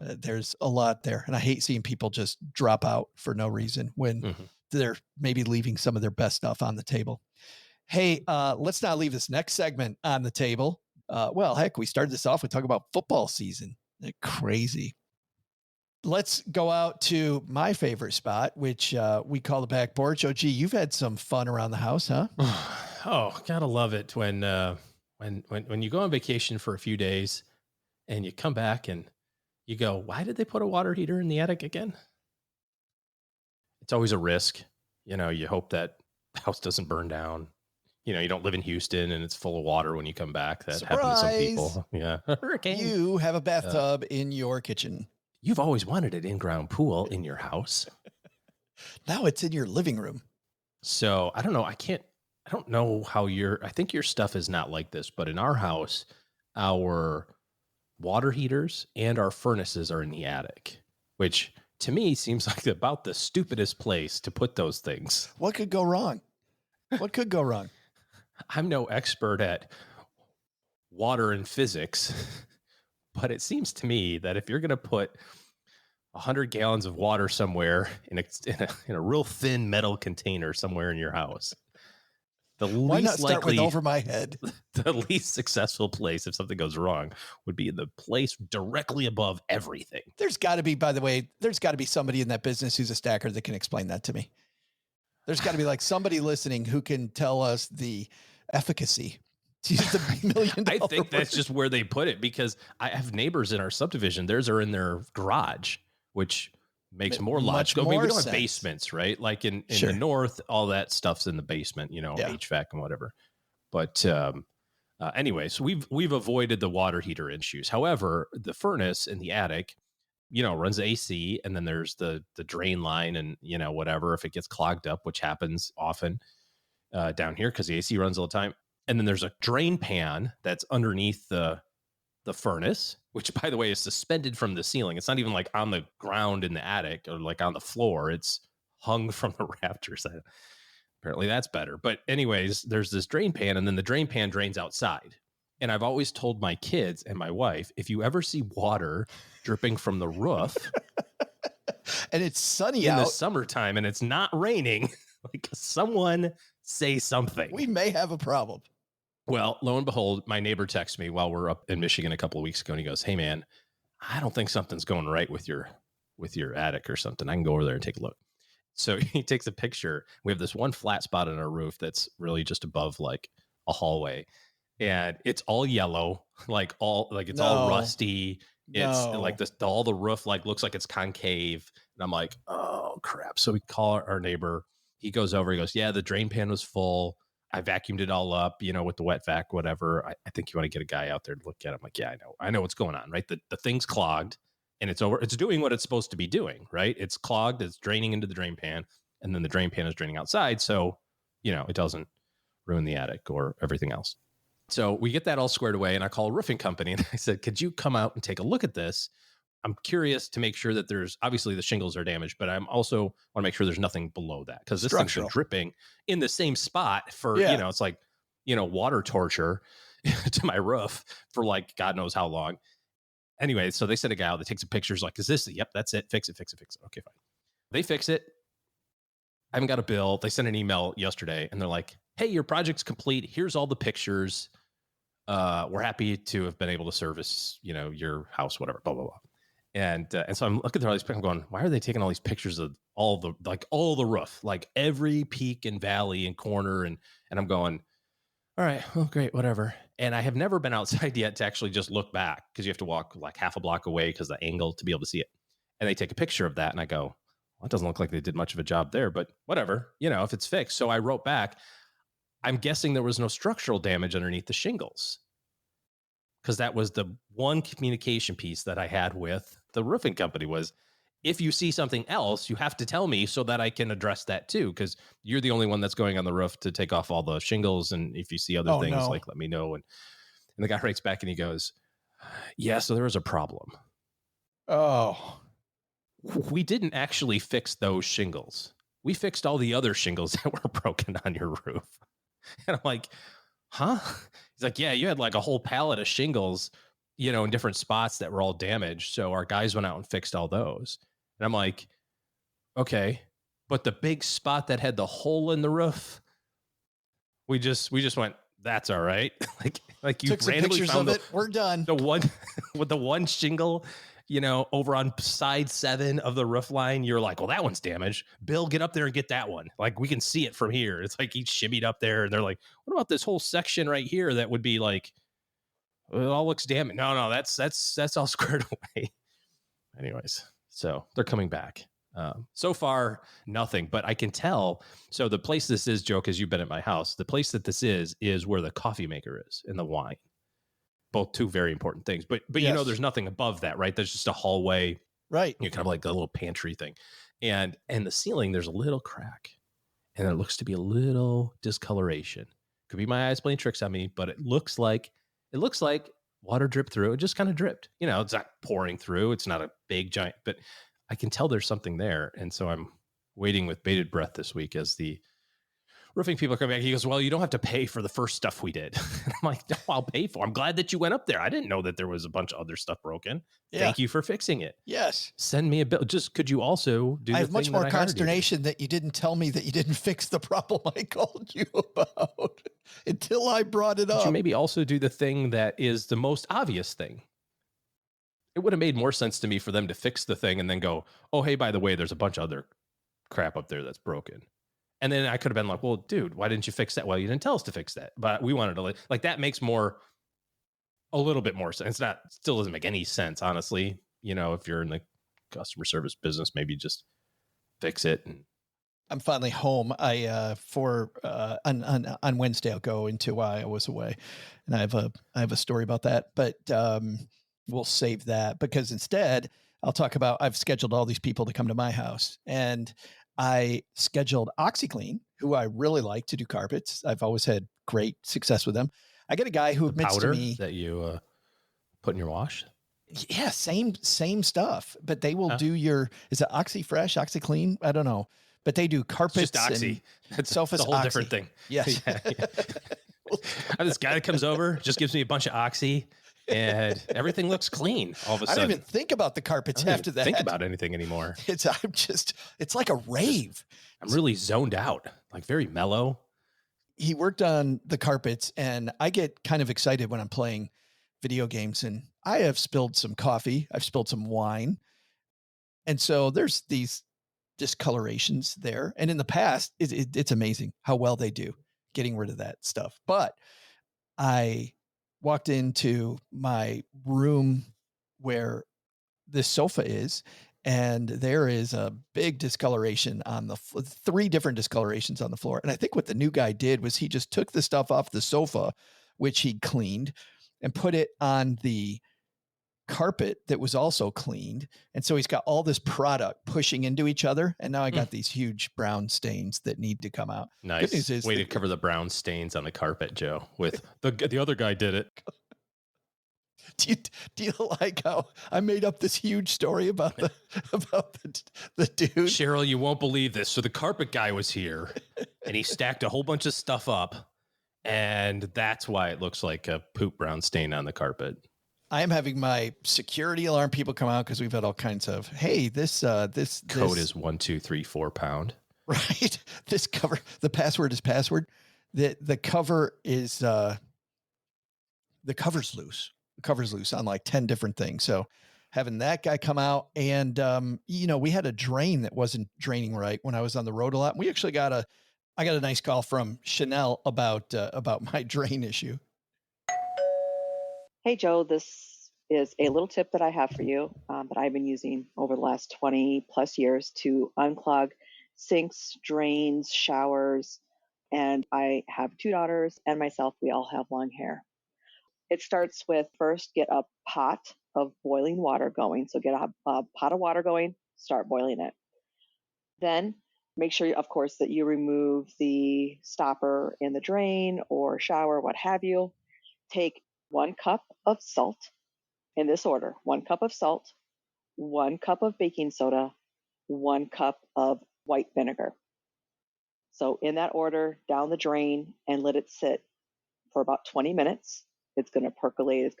there's a lot there. And I hate seeing people just drop out for no reason when they're maybe leaving some of their best stuff on the table. Hey, let's not leave this next segment on the table. Well, heck, we started this off with talking about football season. Crazy. Let's go out to my favorite spot, which we call the back porch. OG, you've had some fun around the house, huh? Oh, gotta love it when you go on vacation for a few days and you come back and you go, why did they put a water heater in the attic again? It's always a risk. You hope that the house doesn't burn down. You don't live in Houston and it's full of water when you come back. That happened to some people. Yeah. Hurricane. You have a bathtub in your kitchen. You've always wanted an in-ground pool in your house. Now it's in your living room. So I don't know. I don't know how I think your stuff is not like this, but in our house, our water heaters and our furnaces are in the attic, which to me seems like about the stupidest place to put those things. What could go wrong? What could go wrong? I'm no expert at water and physics, but it seems to me that if you're going to put 100 gallons of water somewhere in a real thin metal container somewhere in your house, why not start with over my head? The least successful place, if something goes wrong, would be the place directly above everything. There's got to be, by the way, somebody in that business who's a stacker that can explain that to me. There's got to be like somebody listening who can tell us the efficacy. To use the $1 million I think that's just where they put it, because I have neighbors in our subdivision. Theirs are in their garage, which makes more logical. We don't have basements, right? Like in the north, all that stuff's in the basement, HVAC and whatever. But anyways, we've avoided the water heater issues. However, the furnace in the attic, runs AC, and then there's the drain line and, whatever, if it gets clogged up, which happens often down here because the AC runs all the time. And then there's a drain pan that's underneath the furnace, which, by the way, is suspended from the ceiling. It's not even like on the ground in the attic or like on the floor. It's hung from the rafters. Apparently that's better. But anyways, there's this drain pan, and then the drain pan drains outside. And I've always told my kids and my wife, if you ever see water dripping from the roof and it's sunny in out the summertime and it's not raining, like, someone say something. We may have a problem. Well, lo and behold, my neighbor texted me while we're up in Michigan a couple of weeks ago, and he goes, "Hey man, I don't think something's going right with your attic or something. I can go over there and take a look." So he takes a picture. We have this one flat spot on our roof that's really just above like a hallway, and it's all yellow, all rusty. It's like this, all the roof like looks like it's concave. And I'm like, oh crap. So we call our neighbor. He goes over, he goes, "Yeah, the drain pan was full. I vacuumed it all up, with the wet vac, whatever. I think you want to get a guy out there to look at it." I'm like, "Yeah, I know what's going on, right? The thing's clogged and it's doing what it's supposed to be doing, right? It's clogged, it's draining into the drain pan, and then the drain pan is draining outside. So, it doesn't ruin the attic or everything else." So we get that all squared away, and I call a roofing company and I said, "Could you come out and take a look at this? I'm curious to make sure that there's obviously the shingles are damaged, but I'm also want to make sure there's nothing below that, because this thing's been dripping in the same spot for, it's like, water torture to my roof for like God knows how long." Anyway, so they sent a guy out that takes some pictures, like, "Is this it? Yep, that's it. Fix it. Okay, fine." They fix it. I haven't got a bill. They sent an email yesterday and they're like, "Hey, your project's complete. Here's all the pictures. We're happy to have been able to service, your house, whatever, blah, blah, blah." And so I'm looking through all these pictures. I'm going, why are they taking all these pictures of all the roof, like every peak and valley and corner? And I'm going, all right, well, great, whatever. And I have never been outside yet to actually just look back, because you have to walk like half a block away because the angle to be able to see it. And they take a picture of that. And I go, well, it doesn't look like they did much of a job there, but whatever, if it's fixed. So I wrote back, I'm guessing there was no structural damage underneath the shingles. because that was the one communication piece that I had with the roofing company was, if you see something else, you have to tell me so that I can address that too, because you're the only one that's going on the roof to take off all the shingles. And if you see other things, like, let me know. And the guy writes back and he goes, yeah, so there was a problem. Oh. We didn't actually fix those shingles. We fixed all the other shingles that were broken on your roof. And I'm like, huh? He's like, yeah, you had like a whole pallet of shingles, you know, in different spots that were all damaged. So our guys went out and fixed all those. And I'm like, okay, but the big spot that had the hole in the roof, we just went, that's all right. like you took some randomly pictures found of it. We're done. The one with the one shingle, you know, over on side 7 of the roof line. You're like, well, that one's damaged. Bill, get up there and get that one. Like, we can see it from here. It's like he shimmied up there, and they're like, what about this whole section right here that would be like, it all looks damaged. No, that's all squared away. Anyways, so they're coming back. So far, nothing, but I can tell. So the place this is, Joe, because you've been at my house, the place that this is where the coffee maker is and the wine. Both two very important things. But yes, you know, there's nothing above that, right? There's just a hallway. Right. You kind of like a little pantry thing. And the ceiling, there's a little crack. And there looks to be a little discoloration. Could be my eyes playing tricks on me, but it looks like water dripped through. It just kind of dripped. You know, it's not pouring through. It's not a big giant, but I can tell there's something there. And so I'm waiting with bated breath this week as the roofing people are coming back. He goes, well, you don't have to pay for the first stuff we did. And I'm like, no, I'll pay for it. I'm glad that you went up there. I didn't know that there was a bunch of other stuff broken. Yeah. Thank you for fixing it. Yes. Send me a bill. Just, could you also do I the have much thing more that I hired you to do? consternation that you didn't tell me that you didn't fix the problem I called you about until I brought it up. Could you maybe also do the thing that is the most obvious thing? It would have made more sense to me for them to fix the thing and then go, oh, hey, by the way, there's a bunch of other crap up there that's broken. And then I could have been like, well, dude, why didn't you fix that? Well, you didn't tell us to fix that, but we wanted to, like, that makes a little bit more sense. Still doesn't make any sense, honestly. You know, if you're in the customer service business, maybe just fix it. And I'm finally home. On Wednesday, I'll go into why I was away, and I have a story about that, but we'll save that because instead I'll talk about, I've scheduled all these people to come to my house, and I scheduled OxyClean, who I really like to do carpets. I've always had great success with them. I get a guy who admits to me that you put in your wash. Yeah, same stuff, but they will do is it OxyFresh, OxyClean? I don't know, but they do carpets. It's just Oxy. That's a whole different thing. Yes. Yeah. I have this guy that comes over, just gives me a bunch of Oxy, and everything looks clean all of a sudden. I don't even think about the carpets after that. Think about anything anymore. It's like a rave. I'm really zoned out, like very mellow. He worked on the carpets, and I get kind of excited when I'm playing video games, and I have spilled some coffee. I've spilled some wine. And so there's these discolorations there. And in the past, it's amazing how well they do getting rid of that stuff. But I walked into my room where this sofa is, and there is a big discoloration on the 3 different discolorations on the floor. And I think what the new guy did was he just took the stuff off the sofa, which he cleaned, and put it on the carpet that was also cleaned. And so he's got all this product pushing into each other. And now I got these huge brown stains that need to come out. Nice. Good news is way to cover the brown stains on the carpet, Joe, with the other guy did it. Do you like how I made up this huge story about the dude? Cheryl, you won't believe this. So the carpet guy was here and he stacked a whole bunch of stuff up, and that's why it looks like a poop brown stain on the carpet. I am having my security alarm people come out because we've had all kinds of, hey, this code is 1234 pound. Right. This cover, the password is password. The cover is the cover's loose. The cover's loose on like 10 different things. So having that guy come out, and we had a drain that wasn't draining right when I was on the road a lot. And we actually I got a nice call from Chanel about my drain issue. Hey, Joe, this is a little tip that I have for you that I've been using over the last 20 plus years to unclog sinks, drains, showers. And I have 2 daughters and myself. We all have long hair. It starts with first get a pot of boiling water going. So get a pot of water going, start boiling it. Then make sure, of course, that you remove the stopper in the drain or shower, what have you. Take 1 cup of salt in this order: 1 cup of salt, 1 cup of baking soda, 1 cup of white vinegar. So in that order, down the drain, and let it sit for about 20 minutes. It's going to percolate.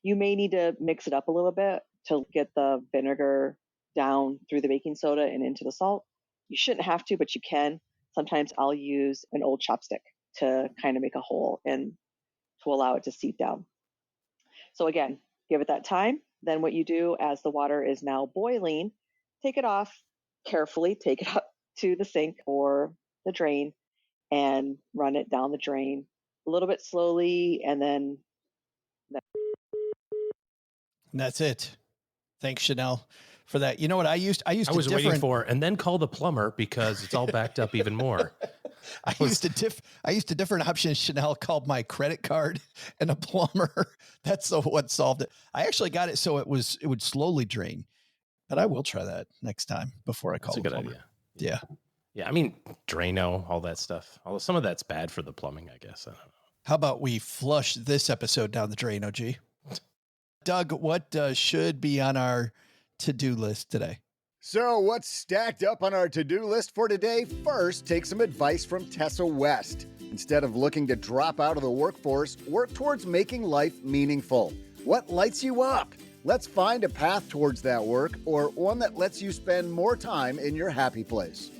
You may need to mix it up a little bit to get the vinegar down through the baking soda and into the salt. You shouldn't have to, but you can. Sometimes I'll use an old chopstick to kind of make a hole and to allow it to seep down. So again, give it that time. Then what you do, as the water is now boiling, take it off carefully, take it up to the sink or the drain and run it down the drain a little bit slowly, and then that's it. Thanks, Chanel, for that. You know what I used? I was waiting for, and then call the plumber because it's all backed up even more. I used a different option. Chanel called my credit card and a plumber. That's what solved it. I actually got it so it would slowly drain. But I will try that next time before I call. That's a good idea. Yeah. Yeah. I mean, Drano, all that stuff. Although some of that's bad for the plumbing, I guess. I don't know. How about we flush this episode down the drain, OG? Doug, what should be on our to-do list today? So what's stacked up on our to-do list for today? First, take some advice from Tessa West. Instead of looking to drop out of the workforce, work towards making life meaningful. What lights you up? Let's find a path towards that work, or one that lets you spend more time in your happy place.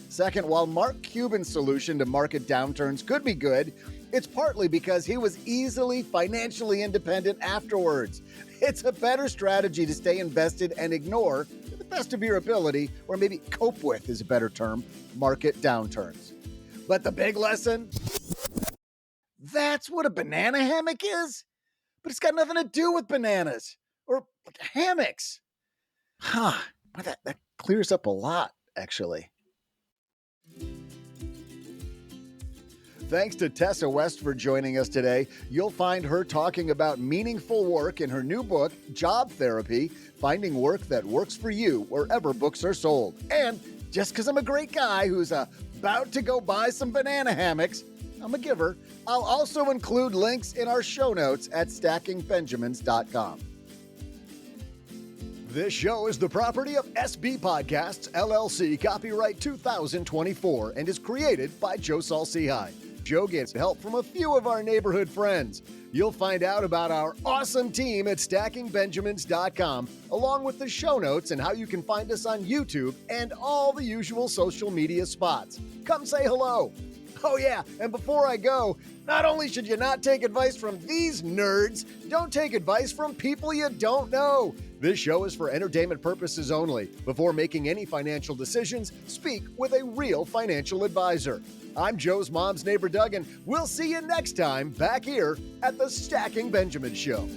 Second, while Mark Cuban's solution to market downturns could be good, it's partly because he was easily financially independent afterwards. It's a better strategy to stay invested and ignore, to the best of your ability, or maybe cope with is a better term, market downturns. But the big lesson? That's what a banana hammock is? But it's got nothing to do with bananas or hammocks. Huh. That clears up a lot, actually. Thanks to Tessa West for joining us today. You'll find her talking about meaningful work in her new book, Job Therapy, Finding Work That Works for You wherever books are sold. And just because I'm a great guy who's about to go buy some banana hammocks, I'm a giver, I'll also include links in our show notes at stackingbenjamins.com. This show is the property of SB Podcasts, LLC, copyright 2024, and is created by Joe Saul-Sehy. Joe gets help from a few of our neighborhood friends. You'll find out about our awesome team at stackingbenjamins.com, along with the show notes and how you can find us on YouTube and all the usual social media spots. Come say hello. Oh yeah, and before I go, not only should you not take advice from these nerds, don't take advice from people you don't know. This show is for entertainment purposes only. Before making any financial decisions, speak with a real financial advisor. I'm Joe's mom's neighbor, Doug, and we'll see you next time back here at the Stacking Benjamins Show.